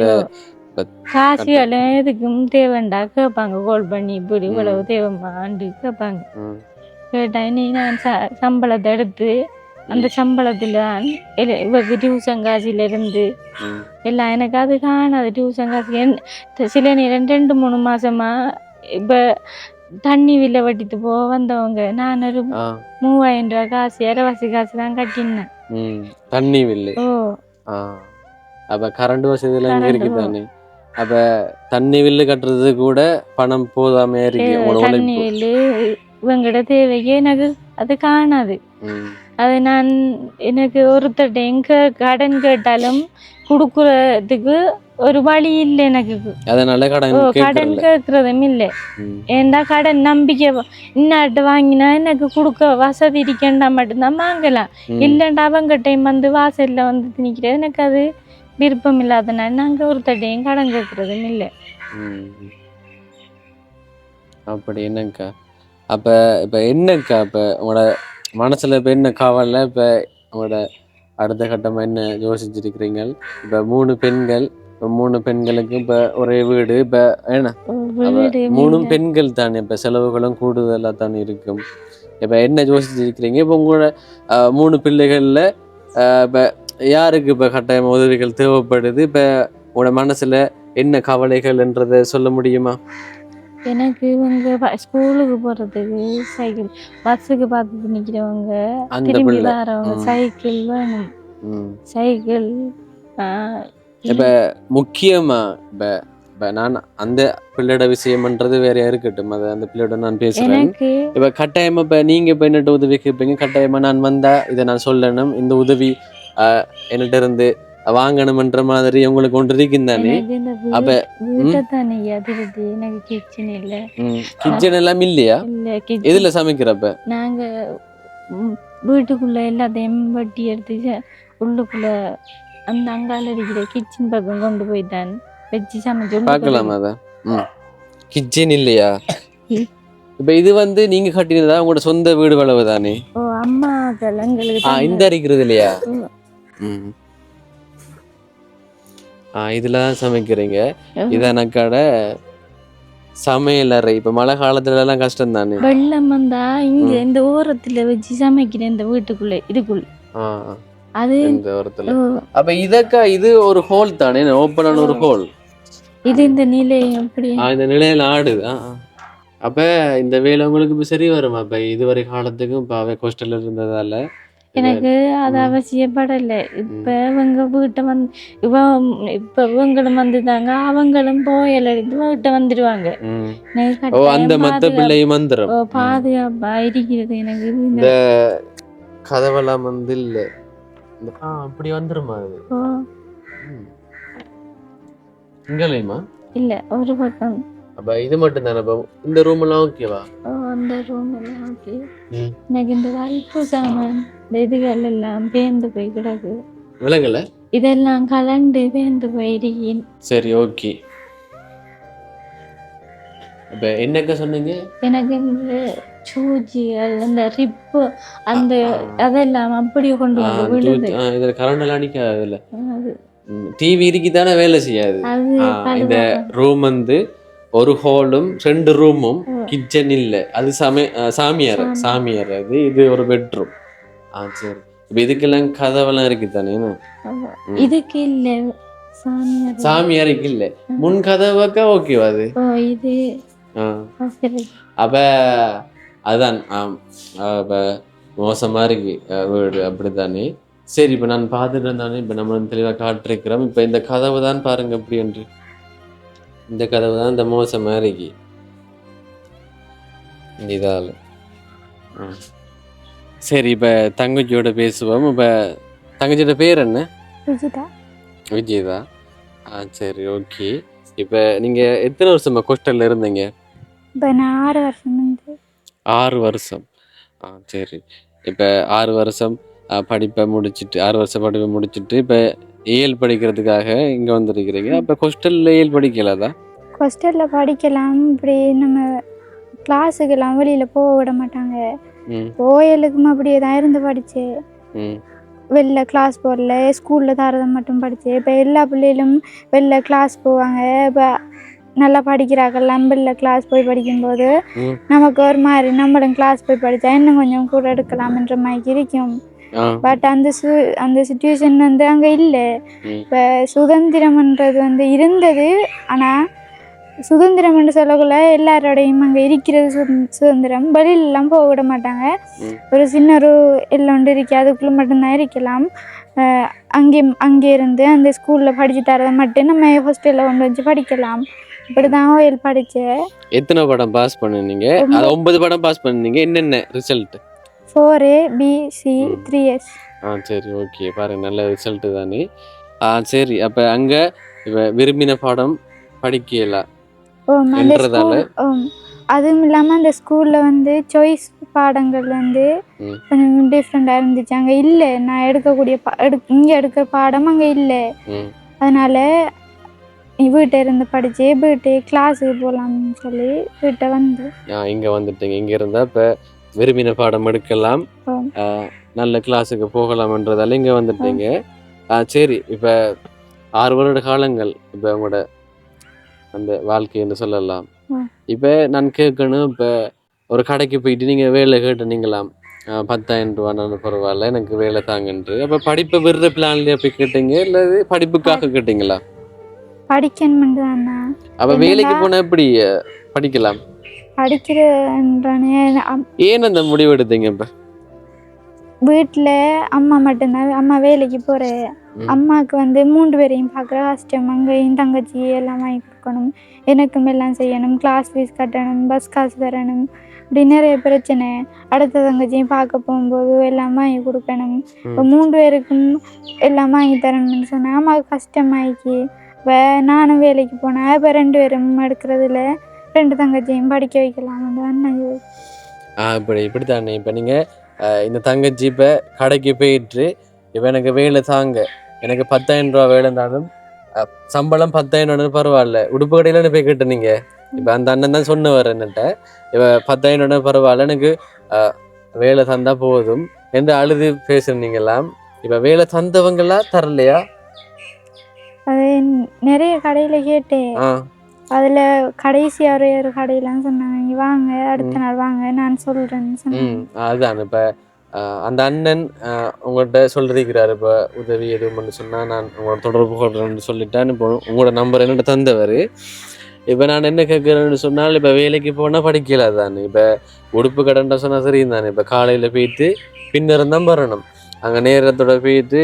காசுகளும் எதுக்கும் தேவைண்டா கேட்பாங்க, கால் பண்ணி இப்படி இவ்வளவு தேவைமான்னு கேட்பாங்க. கேட்டா நீ நான் சம்பளத்தை எடுத்து அந்த சம்பளத்துல இவருக்கு டியூஷன் காசுல இருந்து எல்லாம் எனக்கு அது காணாது. டியூஷன் காசு சில நேரம் 2-3 மாசமா இப்ப தண்ணி வில்ல வட்டிட்டு வந்தவங்க நான் ஒரு 3000 ரூபாய் காசு இரவாசி காசு தான் கட்டினேன். தண்ணி வில்லு. அப்ப கரண்ட் வசதி எல்லாம் இருக்குதானே? அப்ப தண்ணி வில்லு கட்டுறது கூட பணம் போதாம இருக்கு. தண்ணி வில்லு இவங்கட தேவைக்கு எனக்கு அது காணாது. அது நான் எனக்கு ஒருத்தட்ட எங்க கடன் கேட்டாலும் கொடுக்கறதுக்கு ஒரு வழி இல்லை எனக்கு. அதனால கடன் கேட்கறதும் இல்லை. ஏண்டா கடன் நம்பிக்கை இன்னாட்டு வாங்கினா எனக்கு கொடுக்க வசதி இருக்கேன்டா மட்டும்தான் வாங்கலாம். இல்லைண்டா அவங்ககிட்டையும் வந்து வாசல்ல வந்து திணிக்கிறது எனக்கு அது விருப்பம் இல்லாதனால நாங்க ஒருத்தட்டையும் கடன் கேட்கறதும் இல்லை. அப்படி என்னக்கா? அப்ப இப்ப என்னக்கா இப்ப உங்களோட மனசுல இப்ப என்ன கவலை? இப்ப உங்களோட அடுத்த கட்டமா என்ன யோசிச்சிருக்கிறீங்க? இப்ப 3 பெண்கள், 3 பெண்களுக்கு இப்ப ஒரே வீடு, இப்ப என்ன 3 பெண்கள் தானே, இப்ப செலவுகளும் கூடுதலா தானே இருக்கும். இப்ப என்ன யோசிச்சிருக்கிறீங்க? இப்ப உங்களோட 3 பிள்ளைகள்ல இப்ப யாருக்கு இப்ப கட்டாயமா உதவிகள் தேவைப்படுது? இப்ப உங்களோட மனசுல என்ன கவலைகள்ன்றத சொல்ல முடியுமா? எனக்கு இவங்க ஸ்கூலுக்கு போறதுக்கு சைக்கிள், பஸ்ஸுக்கு பார்த்து நிக்கிறவங்க, திரும்பி வரவங்க சைக்கிள் வேணும். சைக்கிள் இப்ப முக்கியமா இப்ப நான் அந்த பிள்ளையோட விஷயம்ன்றது வேற இருக்கட்டும், அது அந்த பிள்ளையோட நான் பேசுறேன். இப்ப கட்டாயமா இப்ப நீங்க இப்ப என்னட்ட உதவி கேட்பீங்க, கட்டாயமா நான் வந்தா இதை நான் சொல்லணும், இந்த உதவி என்னட்ட இருந்து வாங்கணும்ன்ற மாதிரி உங்களுக்கு ஒன்று இருக்குந்தானே? அப்ப கிச்சன் எல்லாம் இல்லையா? எதுல சமைக்கிறப்ப நாங்க வீட்டுக்குள்ள எல்லாத்தையும் வட்டி எடுத்து உள்ளுக்குள்ள அந்த அங்கால இருக்கிற கிச்சன் பக்கம் கொண்டு போய்தான் வச்சு சமைச்சு பார்க்கலாம். அதான் கிச்சன் இல்லையா? இப்ப இது வந்து நீங்க கட்டினதா உங்களோட சொந்த வீடு வளவு தானே? அம்மா இந்த இருக்கிறது இல்லையா? இதுலதான் சமைக்கிறீங்க. இதனக்கட சமையல் அறை. இப்ப மழை காலத்துல எல்லாம் கஷ்டம் தானே? வெள்ளம் வந்தா இங்க இந்த ஓரத்துல வச்சு சமைக்கிறேன், இந்த வீட்டுக்குள்ள இதுக்குள்ள அது இந்த ஓரத்துல. அப்ப இதக்கா இது ஒரு ஹோல் தானே, ஓப்பனான ஒரு ஹோல். இது இந்த நிலையம் அப்படி இந்த நிலையில ஆடுது. அப்ப இந்த வேலை உங்களுக்கு இப்ப சரி வருமா? இப்ப இதுவரை காலத்துக்கும் இப்ப ஹாஸ்டல்ல இருந்ததால எனக்கு அது அவசியப்படல. இப்ப இவங்க வீட்டை இப்ப இவங்களும் வந்துட்டாங்க, அவங்களும் போயல வீட்டை வந்துடுவாங்க. அந்த மத்த பிள்ளையும் வந்துடும், பாதுகாப்பா இருக்கிறது. எனக்கு இந்த கதவெல்லாம் வந்து இல்ல அப்படி வந்துருமா? அது இங்கலையுமா? இல்ல ஒரு பக்கம். அப்ப இது மட்டும் தானே? இந்த ரூம் எல்லாம் ஓகேவா? அந்த ரூம் எல்லாம் ஓகே. எனக்கு இந்த வல்பு சாமான் இதுகள் எல்லாம் பேந்து போய் கிடக்கு. விலங்கல இதெல்லாம் கலண்டு பேந்து போயிருக்கேன். சரி, ஓகே. இப்ப என்னக்க சொன்னீங்க? எனக்கு இந்த சூஜிகள், அந்த ரிப்பு, அந்த அதெல்லாம் அப்படியே கொண்டு வந்து விழுது. இதுல கரண்ட் எல்லாம் அடிக்காது. இல்ல டிவி இருக்குதானே, வேலை செய்யாது. இந்த ரூம் வந்து ஒரு ஹாலும் 2 ரூமும் கிச்சன் இல்ல. அது சாமியார் அது. இது ஒரு பெட்ரூம். சரி. இப்ப இதுக்கெல்லாம் கதவெல்லாம் இருக்கு தானே? இதுக்கு இல்ல, சாமியாருக்கு இல்ல. முன் கதவுக்கா ஓகேவா? அது இது அப்ப அதான் மோசமா இருக்கு வீடு, அப்படித்தானே? சரி, இப்ப நான் பார்த்துட்டு இருந்தானே, இப்ப நம்ம தெளிவா காட்டிருக்கிறோம். இப்ப இந்த கதவு தான் பாருங்க அப்படி என்று. இந்த கதவு தான் இந்த மோசமா இருக்கு இதால. சரி, இப்ப தங்கச்சியோட பேசுவோம். இப்ப தங்கச்சியோட பேர் என்ன? விஜிதா. சரி, ஓகே. இப்ப நீங்க எத்தனை வருஷமா ஹாஸ்டல்ல இருந்தீங்க? 6 வருஷம். 6 வருஷம். சரி. இப்ப 6 வருஷம் படிப்பை முடிச்சுட்டு 6 வருஷம் படிப்பை முடிச்சுட்டு இப்ப ஏஎல் படிக்கிறதுக்காக இங்க வந்திருக்கிறீங்க. அப்ப ஹாஸ்டல்ல ஏஎல் படிக்கலாதா? ஹாஸ்டல்ல படிக்கலாம். இப்படி நம்ம கிளாஸுக்கெல்லாம் வெளியில போக விட மாட்டாங்க. ஓஎலுக்கும் அப்படியே தான் இருந்து படிச்சேன். வெளில கிளாஸ் போகல, ஸ்கூலில் தரதை மட்டும் படித்தேன். இப்போ எல்லா பிள்ளைகளும் வெளில கிளாஸ் போவாங்க. இப்போ நல்லா படிக்கிறாங்கல்லாம் வெளில கிளாஸ் போய் படிக்கும்போது நமக்கு ஒரு மாதிரி நம்மளும் கிளாஸ் போய் படித்தா இன்னும் கொஞ்சம் கூட எடுக்கலாம்ன்ற மாதிரி இருக்கும். பட் அந்த சுச்சுவேஷன் வந்து அங்கே இல்லை. இப்போ சுதந்திரம்ன்றது வந்து இருந்தது. ஆனால் சுதந்திரம் என்று சொல்லக்குள்ள எல்லாரோடையும் அங்கே இருக்கிறது சுதந்திரம். வெளியிலலாம் போக விட மாட்டாங்க. ஒரு சின்ன ஒரு எல்லோண்டு இருக்கு, அதுக்குள்ளே மட்டும்தான் இருக்கலாம். அங்கே இருந்து அந்த ஸ்கூலில் படித்து தரதை மட்டும் நம்ம ஹாஸ்டலில் கொண்டு வச்சு படிக்கலாம். இப்படிதான் ஓயல் படித்தேன். எத்தனை படம் பாஸ் பண்ணுனீங்க? 9 படம் பாஸ் பண்ணீங்க. என்னென்ன ரிசல்ட்? 4A BC 3S. சரி, ஓகே. பாருங்க, நல்ல ரிசல்ட்டு தானே. சரி, அப்போ அங்கே விரும்பின பாடம் படிக்கலாம். அதுவும் இல்லாமல் அந்த ஸ்கூலில் வந்து சாய்ஸ் பாடங்கள் வந்து கொஞ்சம் டிஃப்ரெண்டாக இருந்துச்சு. அங்கே இல்லை, நான் எடுக்கக்கூடிய இங்கே எடுக்கிற பாடம் அங்கே இல்லை. அதனால வீட்டை இருந்து படித்து வீட்டு கிளாஸுக்கு போகலாம்னு சொல்லி வீட்டை வந்து இங்கே வந்துட்டீங்க. இங்கே இருந்தால் இப்போ விரும்பின பாடம் எடுக்கலாம், நல்ல கிளாஸுக்கு போகலாம்ன்றதால இங்கே வந்துட்டீங்க. சரி, இப்போ 6 வருட காலங்கள் இப்போ உங்களோட அந்த வாழ்க்கைன்னு சொல்லலாம். இப்போ நான் கேட்கணும், இப்போ ஒரு கடைக்கு போயிட்டு நீங்கள் வேலை கேட்டுனீங்களாம், 10,000 ரூபா நான் பரவாயில்ல எனக்கு வேலை தாங்கன்று. அப்போ படிப்பை விடுற பிளான்லேயே போய் கேட்டீங்க இல்லை படிப்புக்காக கேட்டீங்களா? படிக்கணும் தானே. அப்போ வேலைக்கு போனால் எப்படி படிக்கலாம்? படிக்கிறேன்றானே. ஏன் அந்த முடிவு எடுத்தீங்க? இப்போ வீட்டில் அம்மா மட்டும்தான், அம்மா வேலைக்கு போகிறேன். அம்மாவுக்கு வந்து 3 பேரையும் பார்க்குற கஷ்டம். அங்கேயும் தங்கச்சி எல்லாம் வாங்கி கொடுக்கணும், எனக்கும் எல்லாம் செய்யணும், கிளாஸ் ஃபீஸ் கட்டணும், பஸ் காசு தரணும், இப்படி நிறைய பிரச்சனை. அடுத்த தங்கச்சியும் பார்க்க போகும்போது எல்லாம் வாங்கி கொடுக்கணும். இப்போ 3 பேருக்கும் எல்லாம் வாங்கி தரணும்னு சொன்னால் அம்மாவுக்கு கஷ்டமாயிக்கு. இப்போ நானும் வேலைக்கு போனேன். இப்போ 2 பேரும் எடுக்கிறதுல 2 தங்கச்சியும் படிக்க வைக்கலாம்னு. இப்படித்தானே. இப்போ நீங்கள் இந்த தங்கச்சி இப்போ கடைக்கு போயிட்டு இப்போ எனக்கு வேலை தாங்க, எனக்கு 10,000 ரூபா வேலை இருந்தாலும் சம்பளம் 10,000 பரவாயில்ல, உடுப்பு கடையில போய் கேட்டுனீங்க. இப்போ அந்த அண்ணன் தான் சொன்னவர் என்னட்ட, இப்போ 10,000 பரவாயில்ல எனக்கு வேலை தந்தா போதும் என்று அழுது பேசுனீங்களாம். இப்போ வேலை தந்தவங்களா தரலையா? அது நிறைய கடையில் கேட்டேன். அதில் கடைசியாக ஒரு கடையிலாம் சொன்னாங்க, வாங்க அடுத்த நாள் வாங்க நான் சொல்கிறேன்னு சொன்னேன். அதுதான் இப்போ அந்த அண்ணன் உங்கள்கிட்ட சொல்லியிருக்கிறாரு, இப்போ உதவி எதுவும் சொன்னால் நான் உங்களோட தொடர்பு கொள்றேன்னு சொல்லிட்டேன். இப்போ உங்களோட நம்பர் என்னோட தந்தவர். இப்போ நான் என்ன கேட்குறேன்னு சொன்னால், இப்போ வேலைக்கு போனால் படிக்கல தானே. இப்போ உடுப்பு கடைன்ற சொன்னால் சரியும் தானே. இப்போ காலையில் போயிட்டு பின்னர் தான் வரணும். அங்கே நேரத்தோட போயிட்டு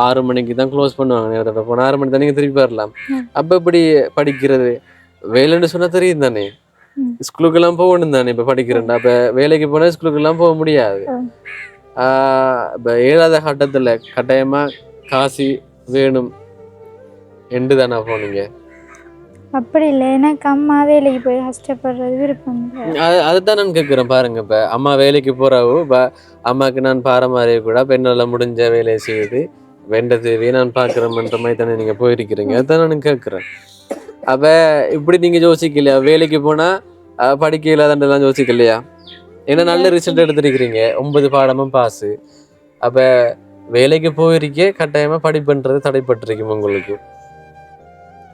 6 மணிக்கு தான் க்ளோஸ் பண்ணுவாங்க. நேரத்தோட போனால் 6 மணி தான் நீங்கள் திருப்பி வரலாம். அப்போ இப்படி படிக்கிறது வேலைன்னு சொன்னால் தெரியும் தானே. ஸ்கூலுக்கெல்லாம் போகணும் தானே. இப்போ படிக்கிறேன்டா, இப்போ வேலைக்கு போனால் ஸ்கூலுக்கெல்லாம் போக முடியாது. இப்போ 7வது கட்டத்தில் கட்டாயமாக காசு வேணும் என்று தானே போனீங்க? அப்படி இல்லை, எனக்கு அம்மா வேலைக்கு போய் கஷ்டப்படுறது விருப்பம் இல்லை. அதுதான் நான் கேட்குறேன். பாருங்க, இப்போ அம்மா வேலைக்கு போகிறாவோ, இப்போ அம்மாவுக்கு நான் பாரம்பரிய கூட பெண்ணால் முடிஞ்ச வேலையை செய்யுது, வெண்ட தேவையை நான் பார்க்குறேன்ற மாதிரி தானே நீங்கள் போயிருக்கிறீங்க. அதுதான் நான் கேட்குறேன். அப்போ இப்படி நீங்கள் யோசிக்கலையா? வேலைக்கு போனால் படிக்க இல்லாதன்றலாம் யோசிக்கலையா? ஏன்னா நல்ல ரிசல்ட் எடுத்துருக்கிறீங்க, 9 பாடமும் பாஸு. அப்போ வேலைக்கு போயிருக்கே கட்டாயமாக படிப்புன்றது தடைப்பட்டிருக்கும் உங்களுக்கு.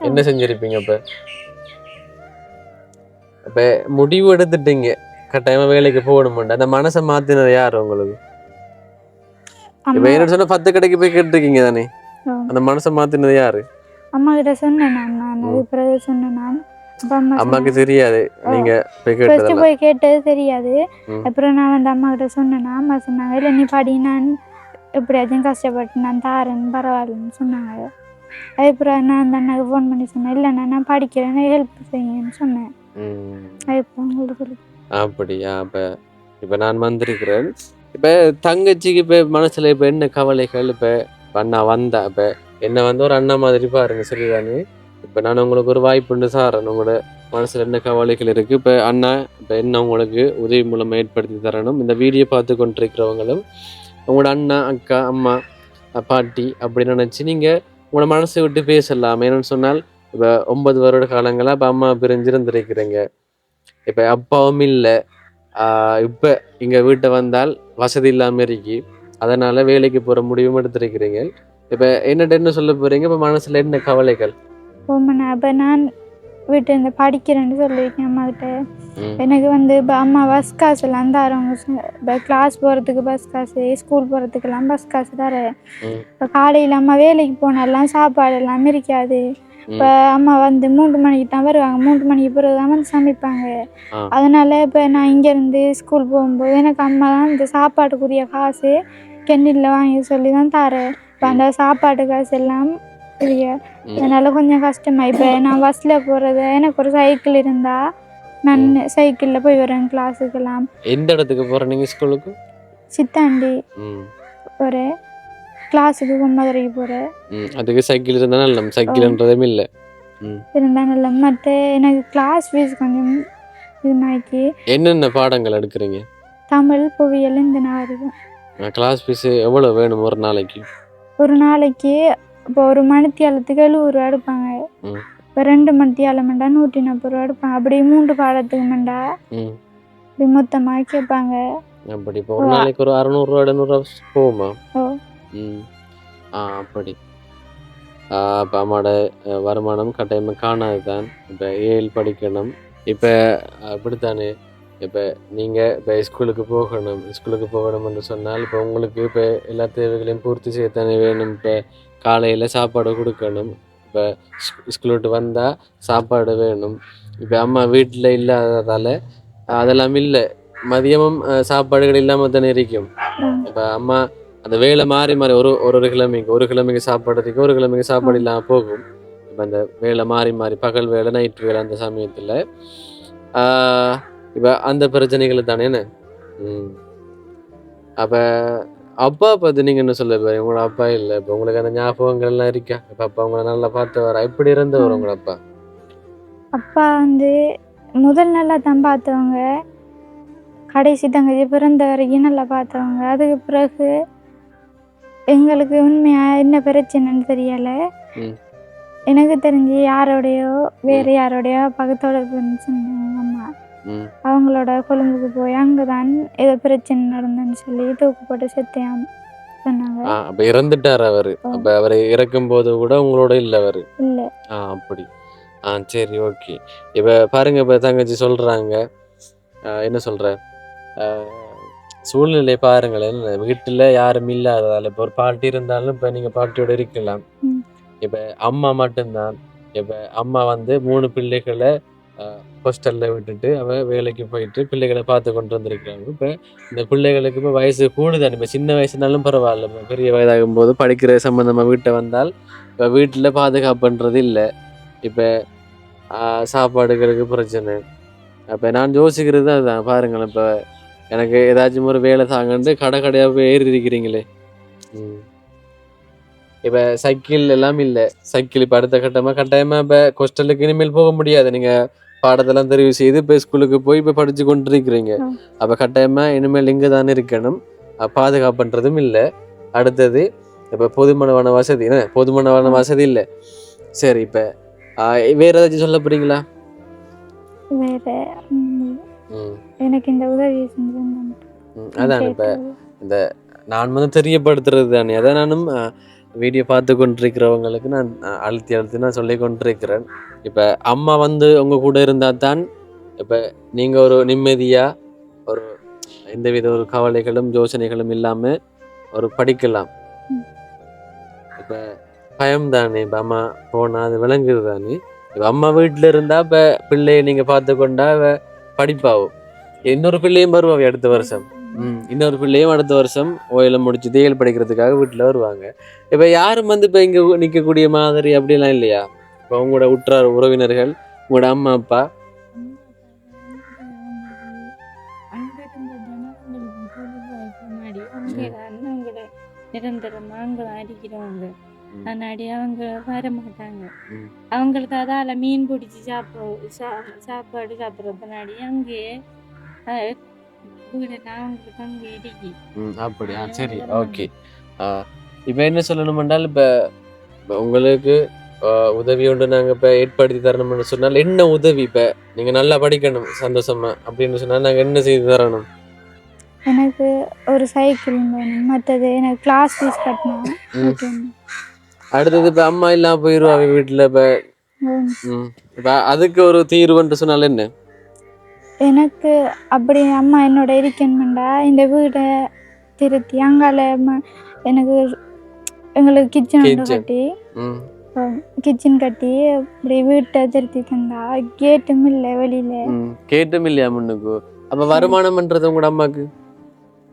என்ன செஞ்சிருப்பீங்க? இப்போ முடிவு எடுத்துட்டீங்க கட்டாயமா வேலைக்கு போகணும்னு, அந்த மனசை மாத்தினது யாரு உங்களுக்கு? இப்போ என்ன சொன்னா 10 கடைக்கு போய் கேட்டிருக்கீங்க தானே, அந்த மனசை மாத்தினது யாரு? அம்மா கிட்ட சொன்னேன் நான். அம்மாக்கு தெரியாது நீங்க போய் கேட்டது தெரியாது. அப்புறம் நான் வந்து அம்மா கிட்ட சொன்னேன்னா அம்மா சொன்னாங்க, இல்லை நீ படி, நான் எப்படியாச்சும் கஷ்டப்பட்டு நான் தாரேன்னு பரவாயில்லன்னு சொன்னாங்க. அதுக்கப்புறம் நான் அந்த அண்ணாக்கு ஃபோன் பண்ணி சொன்னேன், இல்லைண்ணா நான் படிக்கிறேன் ஹெல்ப் செய்யன்னு சொன்னேன். அப்படியா? இப்போ நான் வந்திருக்கிறேன். இப்போ தங்கச்சிக்கு இப்போ மனசில் இப்போ என்ன கவலைகள்? இப்போ அண்ணா வந்தா இப்போ என்ன வந்து ஒரு அண்ணா மாதிரி பாருங்க, சரிதானே? இப்போ நான் உங்களுக்கு ஒரு வாய்ப்புண்டு சாரேன். உங்களோட மனசில் என்ன கவலைகள் இருக்குது? இப்போ அண்ணா இப்போ என்ன உங்களுக்கு உதவி மூலம் ஏற்படுத்தி தரணும். இந்த வீடியோ பார்த்து கொண்டிருக்கிறவங்களும் உங்களோட அண்ணா, அக்கா, அம்மா, பாட்டி அப்படி நினச்சி நீங்கள் உங்களோட மனசை விட்டு பேசலாம். ஏன்னு சொன்னால் இப்போ 9 வருட காலங்களாக இப்போ அம்மா பிரிஞ்சிருந்துருக்கிறீங்க. இப்போ அப்பாவும் இல்லை. இப்போ இங்கே வீட்டை வந்தால் வசதி இல்லாமல் இருக்கி. அதனால வேலைக்கு போற முடிவும் எடுத்திருக்கிறீங்க. இப்ப என்ன சொல்ல போறீங்க? இப்ப மனசுல என்ன கவலைகள்? அப்போ நான் வீட்டு இந்த படிக்கிறேன்னு சொல்லியிருக்கேன் அம்மாக்கிட்ட. ம், எனக்கு வந்து இப்போ அம்மா பஸ் காசு எல்லாம் தரவங்க. இப்போ கிளாஸ் போகிறதுக்கு பஸ் காசு, ஸ்கூல் போகிறதுக்கெல்லாம் பஸ் காசு தரேன். ம், இப்போ காலையில் அம்மா வேலைக்கு போனாலாம் சாப்பாடு எல்லாம் இருக்காது. இப்போ அம்மா வந்து 3 மணிக்கு தான் வருவாங்க. 3 மணிக்கு பிறகு தான் வந்து சமைப்பாங்க. ஆ, அதனால இப்போ நான் இங்கேருந்து ஸ்கூல் போகும்போது எனக்கு அம்மா தான் இந்த சாப்பாட்டுக்குரிய காசு கெண்ணில் வாங்கி சொல்லி தான் தரேன். இப்போ அந்த சாப்பாட்டு காசு எல்லாம் இல்லைய. ம். அதனால கொஞ்சம் கஷ்டமா. இப்போ நான் பஸ்ஸில் போகிறது, எனக்கு ஒரு சைக்கிள் இருந்தால் நான் சைக்கிளில் போய் வரேன் கிளாஸுக்கெல்லாம். எந்த இடத்துக்கு போற நீங்க ஸ்கூலுக்கு? சித்தாண்டி ம், ஒரு கிளாஸுக்கு மதுரைக்கு போகிறேன். அதுக்கு சைக்கிள் இருந்தா நல்ல சைக்கிள்ன்றதும் இல்லை. இருந்தால் நல்ல. மற்ற எனக்கு கிளாஸ் ஃபீஸ் கொஞ்சம் இது மாதிரிக்கு. என்னென்ன பாடங்கள் எடுக்கிறீங்க? தமிழ், புவியியல் இந்த நான் வருவேன். கிளாஸ் ஃபீஸ் எவ்வளவு வேணும் ஒரு நாளைக்கு? ஒரு நாளைக்கு இப்போ ஒரு மணித்தியாலத்துக்கு 70 ரூபா எடுப்பாங்க. ம், இப்போ 2 மணித்தியாலமெண்டா 140 ரூபா எடுப்பாங்க. அப்படி 3 பாடத்துக்கு மெண்டா ம். இப்படி மொத்தமாக கேட்பாங்க. அப்படி இப்போ ஒரு நாளைக்கு ஒரு 600 ரூபா 700 ரூபா போகுமா? ஓ ம். அப்படி அப்போ அம்மாவோட வருமானம் கட்டாயமாக காணாது தான். இப்போ ஏழு படிக்கணும். இப்போ அப்படித்தானே. இப்போ நீங்கள் இப்போ ஸ்கூலுக்கு போகணும்னு சொன்னால் இப்போ உங்களுக்கு இப்போ எல்லா தேவைகளையும் பூர்த்தி செய்யத்தானே வேணும். இப்போ காலையில் சாப்பாடு கொடுக்கணும். இப்போ ஸ்கூல் விட்டு வந்தால் சாப்பாடு வேணும். இப்போ அம்மா வீட்டில் இல்லாததால் அதெல்லாம் இல்லை. மதியமும் சாப்பாடுகள் இல்லாமல் தானே இருக்கும். இப்போ அம்மா அந்த வேலை மாறி ஒரு கிழமைக்கு சாப்பாடு இருக்கும், ஒரு கிழமைக்கு சாப்பாடு இல்லாமல் போகும். இப்போ அந்த வேலை மாறி பகல் வேலை நைட் வேலை அந்த சமயத்தில் இப்போ அந்த பிரச்சனைகள் தானே என்ன. அப்போ அப்பா பார்த்து நீங்கள் என்ன சொல்ல போறீங்க? உங்களோட அப்பா இல்லை, இப்போ உங்களுக்கு அந்த ஞாபகங்கள்லாம் இருக்கா? இப்போ அப்பா உங்களை நல்லா பார்த்தவரா? எப்படி இருந்தவர் உங்களோட அப்பா? அப்பா வந்து முதல் நல்லா தான் பார்த்தவங்க. கடைசி தங்கச்சி பிறந்த வரைக்கும் நல்லா பார்த்தவங்க. அதுக்கு பிறகு எங்களுக்கு உண்மையாக என்ன பிரச்சனைன்னு தெரியலை. எனக்கு தெரிஞ்சு யாரோடையோ வேறு யாரோடையோ பக்கத்தொடர்புன்னு சொன்னாங்க அம்மா. அவங்களோட கொழும்புக்கு போய் அங்கே தான் ஏதோ பிரச்சனை நடந்துன்னு சொல்லி தூக்கப்பட்டு செத்தையாம் சொன்னாங்க. அப்போ இறந்துட்டார் அவர். அப்போ அவர் இறக்கும் போது கூட உங்களோட இல்லை அவர்? இல்லை. அப்படி. சரி, ஓகே. இப்போ பாருங்க, இப்போ தங்கச்சி சொல்கிறாங்க, என்ன சொல்கிற சூழ்நிலை பாருங்களேன். வீட்டில் யாரும் இல்லாததால் இப்போ ஒரு பாட்டி இருந்தாலும் இப்போ நீங்கள் பாட்டியோட இருக்கலாம். இப்போ அம்மா மட்டும்தான். இப்போ அம்மா வந்து 3 பிள்ளைகளை ஹாஸ்டலில் விட்டுட்டு வேலைக்கு போயிட்டு பிள்ளைகளை பார்த்து கொண்டு வந்திருக்கிறாங்க. இப்போ இந்த பிள்ளைகளுக்கு இப்போ வயசு கூடுதான். இப்போ சின்ன வயசுனாலும் பரவாயில்ல. இப்போ பெரிய வயதாகும் போது படிக்கிற சம்மந்தமாக வீட்டை வந்தால் இப்போ வீட்டில் பாதுகாப்புன்றது இல்லை. இப்போ சாப்பாடுகளுக்கு பிரச்சனை. அப்போ நான் யோசிக்கிறது அதுதான். பாருங்களேன், இப்போ எனக்கு ஏதாச்சும் ஒரு வேலை தாங்கன்ட்டு கடையாக போய் ஏறி இருக்கிறீங்களே. இப்போ சைக்கிள் எல்லாம் இல்லை. சைக்கிள் இப்போ அடுத்த கட்டாயமாக இப்போ ஹாஸ்டலுக்கு இனிமேல் போக முடியாது. நீங்கள் பாடத்தெல்லாம் தெரிவு செய்து இப்போ ஸ்கூலுக்கு போய் இப்போ படித்து கொண்டு இருக்கிறீங்க. அப்போ கட்டாயமாக இனிமேல் இங்கே தானே இருக்கணும். பாதுகாப்புன்றதும் இல்லை. அடுத்தது இப்போ போதுமான வசதி இல்லை. சரி, இப்போ வேற ஏதாச்சும் சொல்ல போறீங்களா? வேற எனக்கு இந்த உதவி அதான் இப்போ இந்த நான் வந்து தெரியப்படுத்துறது தானே. அதை நானும் வீடியோ பார்த்து கொண்டிருக்கிறவங்களுக்கு நான் அழுத்தி நான் சொல்லி கொண்டிருக்கிறேன். இப்போ அம்மா வந்து உங்கள் கூட இருந்தால் தான் இப்போ நீங்கள் ஒரு நிம்மதியாக ஒரு எந்தவித ஒரு கவலைகளும் யோசனைகளும் இல்லாமல் ஒரு படிக்கலாம். இப்போ பயம் தானே. இப்போ அம்மா போனால் அது விளங்குது தானே. இப்போ அம்மா வீட்டில் இருந்தால் இப்போ பிள்ளையை நீங்கள் பார்த்து கொண்டா படிப்பாகும். இன்னொரு பிள்ளையும் வருவாங்க அடுத்த வருஷம். இன்னொரு பிள்ளையும் அடுத்த வருஷம் ஓயில முடிச்சு தேல் படிக்கிறதுக்காக வீட்டில் வருவாங்க. இப்போ யாரும் வந்து இப்போ இங்கே நிற்கக்கூடிய மாதிரி அப்படிலாம் இல்லையா? இப்போ உங்களோட உற்றார் உறவினர்கள், உங்களோட அம்மா அப்பா நிரந்தரமாக அங்கே அடிக்கிறவங்க. அதனாடி அவங்க வர மாட்டாங்க. அவங்களுக்கு அதால மீன் பிடிச்சி சாப்பாடு சாப்பிட்றதுனாடி அங்கேயே வீடெல்லாம் அவங்களுக்கு அங்கே இடிக்கி. அப்படியா? சரி, ஓகே. இப்போ என்ன சொல்லணும்ன்றால் இப்போ உங்களுக்கு உதவி ஒன்று நாங்கள் இப்போ ஏற்படுத்தி தரணும்னு சொன்னால் என்ன உதவி? இப்போ நீங்கள் நல்லா படிக்கணும் சந்தோஷமா அப்படின்னு சொன்னால் நாங்கள் என்ன செய்து தரணும்? எனக்கு ஒரு சைக்கிள் வேணும், மற்றது எனக்கு கிளாஸ் ஃபீஸ் கட்டணும். அடுத்தது இப்போ அம்மா இல்லாமல் போயிடுவாங்க வீட்டில். இப்போ அதுக்கு ஒரு தீர்வுன்ட்டு சொன்னால என்ன? எனக்கு அப்படி அம்மா என்னோட இருக்கணுமெண்டா இந்த வீடை திருத்தி அங்கால எனக்கு எங்களுக்கு கிச்சன் கட்டி அப்படி வீட்டை திருத்தி தந்தா. கேட்டும் இல்லை வெளியில. கேட்டும் இல்லையா முன்னுக்கு? அப்ப வருமானம் பண்றது உங்களோட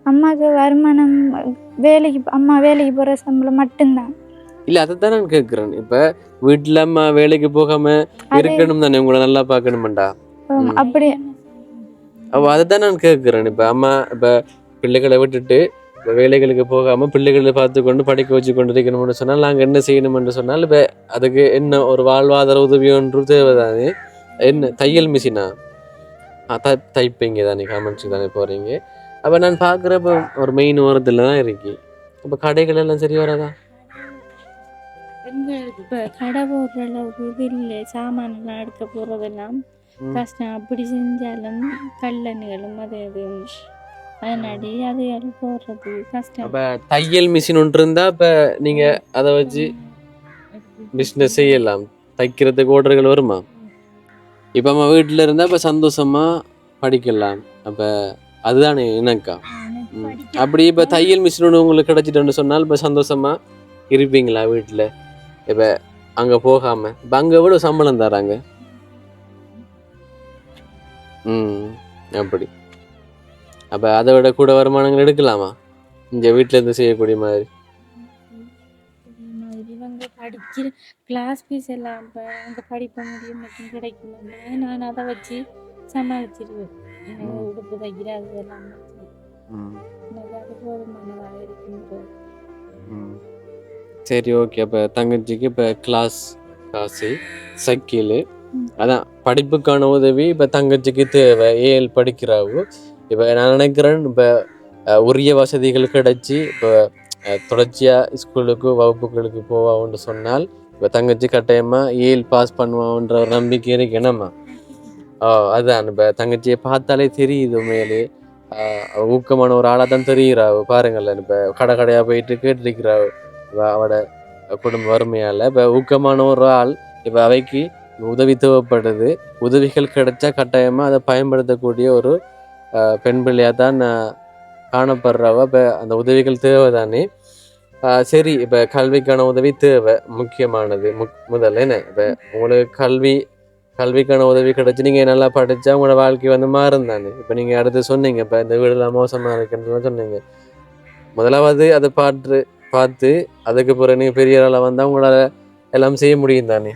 அம்மாவுக்கு வருமானம் அம்மா வேலைக்கு போற சம்பளம் மட்டும்தான். இல்ல அதைத்தான் நான் கேட்கிறேன். இப்ப வீட்டுல அம்மா வேலைக்கு போகாம இருக்கணும் தானே, உங்களை நல்லா பாக்கணும்டா. அப்படி அதைத்தான் நான் கேட்கிறேன். இப்ப அம்மா இப்ப பிள்ளைகளை விட்டுட்டு வேலைகளுக்கு போகாம பிள்ளைகளை பார்த்து கொண்டு படிக்க வச்சு கொண்டு இருக்கணும்னு சொன்னால் நாங்க என்ன செய்யணும்னு சொன்னால் இப்ப அதுக்கு என்ன ஒரு வாழ்வாதார உதவி ஒன்று தேவைதானே. என்ன தையல் மிஷினா? தைப்பீங்க தானே, காமெண்ட்ஸுக்கு தானே போறீங்க. அப்ப நான் பாக்குறப்ப ஒரு மெயின் ஓரத்துல தான் இருக்கு. இப்ப கடைகள் எல்லாம் சரி வராதா? இப்ப கடை போடுற அளவுக்கு இது இல்லை. சாமான் எல்லாம் எடுக்க போறதெல்லாம் கஷ்டம். அப்படி செஞ்சாலும் கல்லணுகளும் அது அதனாடி அது போடுறது கஷ்டம். அப்ப தையல் மிஷின் ஒன்று இருந்தா இப்ப நீங்க அதை வச்சு பிசினஸ் செய்யலாம். தைக்கிறதுக்கு ஓர்டர்கள் வருமா? இப்ப நம்ம வீட்டுல இருந்தா இப்ப சந்தோஷமா படிக்கலாம். அப்ப அதுதானே எனக்கா? அப்படி இப்ப தையல் மிஷின் ஒன்று உங்களுக்கு கிடைச்சிட்டோன்னு சொன்னால் இப்ப சந்தோஷமா இருப்பீங்களா வீட்டுல? இப்ப அங்க போகாம இப்ப அங்க எவ்வளவு சம்பளம் தராங்க? அப்படி அப்ப அதை விட கூட வருமானங்கள் எடுக்கலாமா இங்க வீட்டுல இருந்து செய்யக்கூடிய மாதிரி? இவங்க படிக்கிற கிளாஸ் ஃபீஸ் எல்லாம் இப்போ அங்கே படிப்ப முடியும் மட்டும் கிடைக்கும். நான் அதை வச்சு சமாளிச்சிருவேன். எனக்கு உடுப்பு தைக்கிற அது எல்லாம் எனக்கு அது போதுமானதாக இருக்குன்றது. சரி, ஓகே. அப்போ தங்கச்சிக்கு இப்போ கிளாஸ் காசு, சைக்கிள், அதான் படிப்புக்கான உதவி இப்போ தங்கச்சிக்கு தேவை. ஏஎல் படிக்கிறாவோ. இப்போ நான் நினைக்கிறேன் இப்போ உரிய வசதிகள் கிடைச்சி இப்போ தொடர்ச்சியாக ஸ்கூலுக்கு வகுப்புகளுக்கு போவான்னு சொன்னால் இப்போ தங்கச்சி கட்டாயமாக ஏஎல் பாஸ் பண்ணுவான்ற ஒரு நம்பிக்கை இருக்கு. என்னம்மா? அதுதான் இப்போ தங்கச்சியை பார்த்தாலே தெரியுது. உண்மையிலே ஊக்கமான ஒரு ஆளாக தான் தெரிகிறாவு. பாருங்களேன், இப்போ கடையாக போயிட்டு கேட்டிருக்கிறாவு அவட குடும்ப வறுமையால். இப்போ ஊக்கமான ஒரு ஆள். இப்போ அவைக்கு உதவி தேவைப்படுது. உதவிகள் கிடைச்சா கட்டாயமாக அதை பயன்படுத்தக்கூடிய ஒரு பெண் பிள்ளையாக தான் காணப்படுறவ. இப்போ அந்த உதவிகள் தேவை தானே. சரி, இப்போ கல்விக்கான உதவி தேவை, முக்கியமானது. முதல்ல என்ன இப்போ உங்களுக்கு கல்விக்கான உதவி கிடைச்சி நீங்கள் நல்லா படித்தா உங்களோட வாழ்க்கை வந்து மாறும் தானே. இப்போ நீங்கள் அடுத்து சொன்னீங்க இப்போ இந்த வீடெல்லாம் மோசமாக இருக்குன்னு சொன்னீங்க. முதலாவது அதை பார்த்து அதுக்கு பிறகு நீங்கள் பெரிய ஆளாக வந்தால் உங்களால் எல்லாம் செய்ய முடியும் தானே.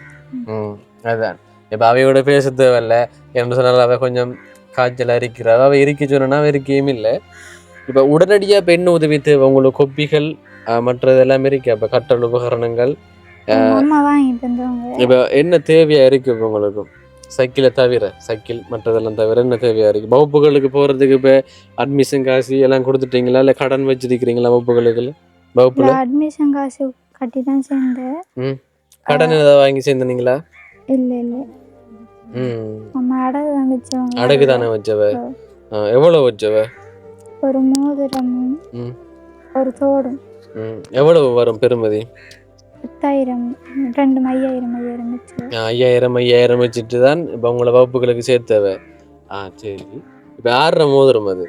அதுதான் இப்போ அவையோட பேச தேவையில்ல என்று சொன்னால் அவள் கொஞ்சம் காய்ச்சல் இருக்கிறாள். அவள் இருக்க சொன்னா அவள் இருக்கையும் இல்லை. இப்போ உடனடியாக பெண் உதவி தேவை. உங்களுக்கு கொப்பிகள் மற்றது எல்லாமே இருக்கு. இப்போ கட்டல் உபகரணங்கள் இப்போ என்ன தேவையா இருக்கு? இப்போ உங்களுக்கு சைக்கிளை தவிர, சைக்கிள் மற்றதெல்லாம் தவிர என்ன தேவையா இருக்கு? வகுப்புகளுக்கு போறதுக்கு இப்போ அட்மிஷன் காசு எல்லாம் கொடுத்துட்டீங்களா இல்லை கடன் வச்சிருக்கிறீங்களா? வகுப்புல அட்மிஷன் காசு கட்டி தான் சேர்ந்தேன். கடன் ஏதாவது வாங்கி சேர்ந்தீங்களா? இல்லை இல்லை, அம்மா அடகு தான் வச்சவங்க. அடகு தானே வச்சவ? எவ்வளவு வச்சவ? ஒரு மோதிரமும் ஒரு தோடும். எவ்வளவு வரும் பெருமதி? 10,000 5,000 5,000 வச்சுட்டு தான் இப்போ உங்களை வகுப்புகளுக்கு சேர்த்தவ. சரி, இப்போ 6 மோதிரம் அது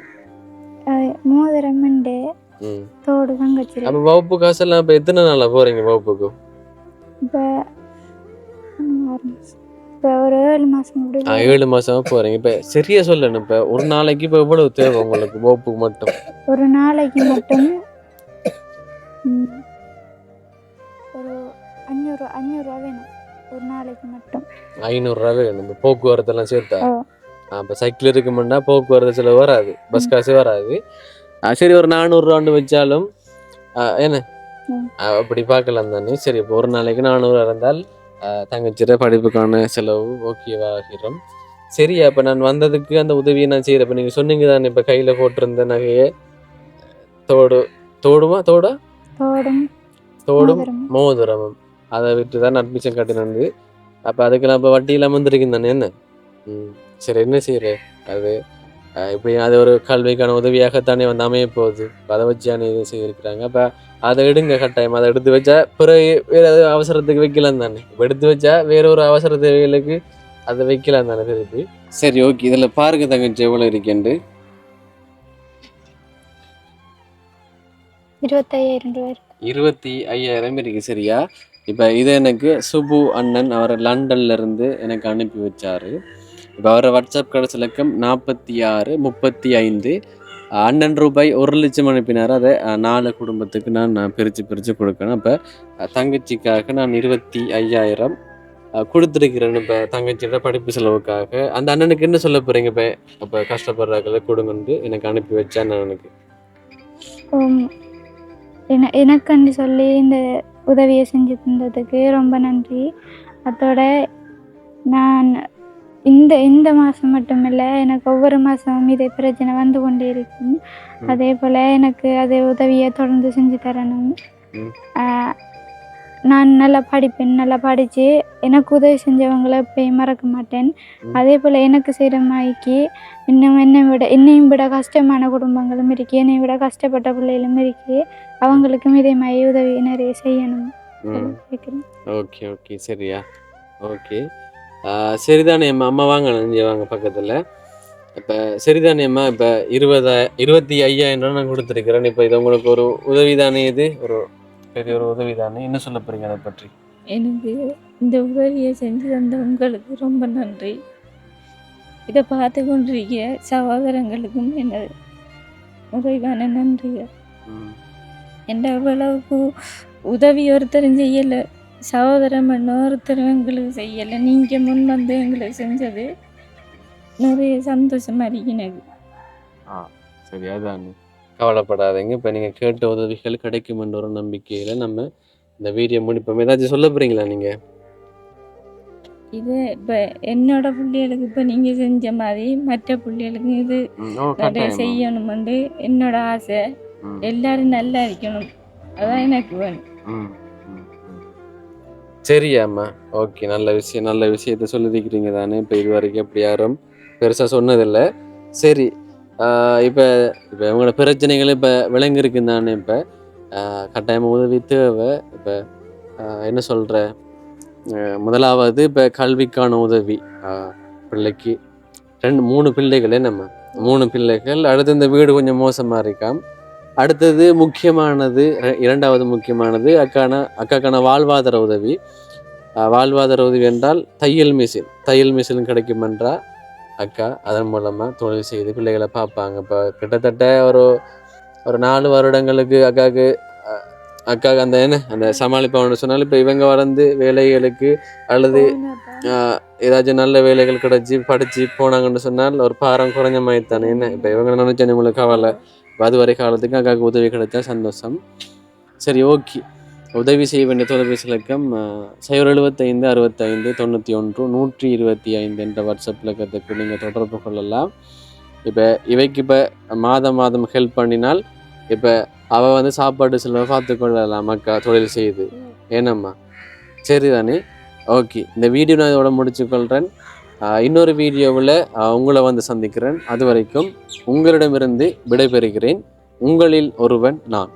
மோதிரம் தோடு தான் கட்சி. அப்போ வகுப்பு காசெல்லாம் இப்போ எத்தனை நாளா போறீங்க வகுப்புக்கு? இப்போ ஒரு 7 மாசம். 7 மாசமா போறீங்க. இப்போ சரியா சொல்லணும், இப்போ ஒரு நாளைக்கு இப்போ எவ்வளவு தேவை உங்களுக்கு வகுப்புக்கு மட்டும்? ஒரு நாளைக்கு மட்டும் ஒரு 500 ரூபா வேணும். ஒரு நாளைக்கு மட்டும் 500 ரூபா வேணும். போக்குவரத்தெல்லாம் சேர்த்தா? இப்போ சைக்கிள் இருக்குமெண்டா போக்குவரத்து செலவு வராது, பஸ் காசு வராது. சரி, ஒரு 400 ரூபான்னு வச்சாலும் என்ன அப்படி பார்க்கலாம் தானே. சரி, இப்போ ஒரு நாளைக்கு 400 இருந்தால் தங்கச்சிட படிப்புக்கான செலவு ஓகேவாகிறோம். சரி, அப்போ நான் வந்ததுக்கு அந்த உதவியை நான் செய்கிறேன். இப்போ நீங்கள் சொன்னீங்க தானே இப்போ கையில் போட்டிருந்த நகையை தோடும் மோதிரமும் அதை விட்டு தான் அட்மிஷன் கட்டினது. அப்போ அதுக்கு நான் இப்போ வட்டி இல்லாமல் வந்துருக்கேன் தானே. என்ன சரி, என்ன செய்கிறேன் அது இப்படி அது ஒரு கல்விக்கான உதவியாகத்தானே வந்து அமைய போகுது. அதை வச்சு இது செய்திருக்கிறாங்க. அப்போ அதை எடுங்க கட்டாயம். அதை எடுத்து வச்சா பிறகு வேறு ஏதாவது அவசரத்துக்கு வைக்கலாம் தானே. இப்போ எடுத்து வச்சா வேற ஒரு அவசர தேவைகளுக்கு அதை வைக்கலாம் தானே திருப்பி. சரி, ஓகே. இதில் பாருங்க தங்கச்சி எவ்வளோ இருக்கேன்ட்டு. 25,000 25,000 இருக்கு. சரியா? இப்போ இதை எனக்கு சுபு அண்ணன் அவர் லண்டன்ல இருந்து எனக்கு அனுப்பி வச்சாரு. இப்போ அவரை வாட்ஸ்அப் கடைசி இலக்கம் 4635. அண்ணன் ரூபாய் 1,00,000 அனுப்பினார். அதை 4 குடும்பத்துக்கு நான் பிரித்து கொடுக்கணும். இப்போ தங்கச்சிக்காக நான் 25,000 கொடுத்துருக்கிறேன். இப்போ தங்கச்சியோட படிப்பு செலவுக்காக. அந்த அண்ணனுக்கு என்ன சொல்ல போகிறீங்க? இப்போ கஷ்டப்படுறாங்கள கொடுங்கன்னு எனக்கு அனுப்பி வச்சா அண்ணனுக்கு. எனக்குன்னு சொல்லி இந்த உதவியை செஞ்சு தந்ததுக்கு ரொம்ப நன்றி. அதோட நான் இந்த மாதம் மட்டுமில்லை, எனக்கு ஒவ்வொரு மாதமும் இதே பிரச்சனை வந்து கொண்டே இருக்கும். அதே போல் எனக்கு அதே உதவியை தொடர்ந்து செஞ்சு தரணும். நான் நல்லா படிப்பேன். நல்லா படித்து எனக்கு உதவி செஞ்சவங்களை எப்பயும் மறக்க மாட்டேன். அதே போல் எனக்கு செய்கிற மாதிரிக்கு என்னையும் விட கஷ்டமான குடும்பங்களும் இருக்குது, என்னையும் விட கஷ்டப்பட்ட பிள்ளைகளும் இருக்குது. அவங்களுக்கும் இதே மாதிரி உதவி நிறைய செய்யணும். ஓகே ஓகே, சரியா? ஓகே, சரிதானேம்மா. அம்மா வாங்க, நஞ்சு வாங்க பக்கத்தில். இப்போ சரிதானேம்மா. இப்போ 25,000 நான் கொடுத்துருக்கிறேன். இப்போ இது உங்களுக்கு ஒரு உதவி தானே? இது ஒரு பெரிய ஒரு உதவி தானே. என்ன சொல்ல போறீங்க அதை பற்றி? எனக்கு இந்த உதவியை செஞ்சு தந்த உங்களுக்கு ரொம்ப நன்றி. இதை பார்த்து கொண்டிருக்கிற சகோதரங்களுக்கும் எனது உதவியான நன்றிகள். எந்த அவ்வளவுக்கு உதவி ஒருத்தரும் செய்யலை, சகோதரம் ஒருத்தரும் எங்களுக்கு செய்யலை. நீங்கள் முன் வந்து எங்களுக்கு செஞ்சது நிறைய சந்தோஷமா இருக்கு எனக்கு. சரி, அதான் கவலைப்படாதீங்க. இப்போ நீங்கள் கேட்ட உதவிகள் கிடைக்குமென்ற ஒரு நம்பிக்கையில் நம்ம இந்த வீடியோ முடிப்போம். ஏதாச்சும் சொல்ல போகிறீங்களா நீங்கள்? இது இப்போ என்னோட பிள்ளைகளுக்கு இப்போ நீங்கள் செஞ்ச மாதிரி மற்ற பிள்ளைகளுக்கு இது நிறைய செய்யணுமென்று என்னோட ஆசை. எல்லாரும் நல்லா இருக்கணும், அதான் எனக்கு வேணும். சரியாம்மா, ஓகே. நல்ல விஷயத்த சொல்லிருக்கிறீங்க தானே. இப்போ இது வரைக்கும் எப்படி யாரும் பெருசாக சொன்னதில்லை. சரி, இப்போ உங்களோட பிரச்சனைகள் இப்போ விளங்கிருக்குன்னு தானே. இப்போ கட்டாயமாக உதவி தேவை. இப்போ என்ன சொல்கிற, முதலாவது இப்போ கல்விக்கான உதவி. பிள்ளைக்கு 3 பிள்ளைகளே, நம்ம 3 பிள்ளைகள். அடுத்து இந்த வீடு கொஞ்சம் மோசமாக இருக்காம். அடுத்தது முக்கியமானது, 2வது முக்கியமானது அக்காக்கான வாழ்வாதார உதவி. வாழ்வாதார உதவி என்றால் தையல் மிஷின் கிடைக்குமென்றா அக்கா. அதன் மூலமாக தொழில் செய்து பிள்ளைகளை பார்ப்பாங்க. இப்போ கிட்டத்தட்ட ஒரு 4 வருடங்களுக்கு அக்காவுக்கு அந்த சமாளிப்பான்னு சொன்னால், இப்போ இவங்க வளர்ந்து வேலைகளுக்கு அல்லது ஏதாச்சும் நல்ல வேலைகள் கிடைச்சி படித்து போனாங்கன்னு சொன்னால் ஒரு பாரம் குறைஞ்ச மாதிரி தானே. என்ன இப்போ இவங்க நினைச்சா உங்களுக்கு கவலை. அதுவரை காலத்துக்கு அக்காவுக்கு உதவி கிடைச்சா சந்தோஷம். சரி, ஓகே. உதவி செய்ய வேண்டிய தொலைபேசி இலக்கம் 075 65 91 125 என்ற வாட்ஸ்அப் இலக்கத்துக்கு நீங்கள் தொடர்பு கொள்ளலாம். இப்போ இவைக்கு இப்போ மாதம் ஹெல்ப் பண்ணினால் இப்போ அவள் வந்து சாப்பாடு செலவை பார்த்து கொள்ளலாம் அக்கா தொழில் செய்து. ஏனம்மா? சரி தானே. ஓகே, இந்த வீடியோ நான் இதோட முடிச்சுக்கொள்கிறேன். இன்னொரு வீடியோவில் உங்களை வந்து சந்திக்கிறேன். அது வரைக்கும் உங்களிடமிருந்து விடைபெறுகிறேன். உங்களில் ஒருவன் நான்.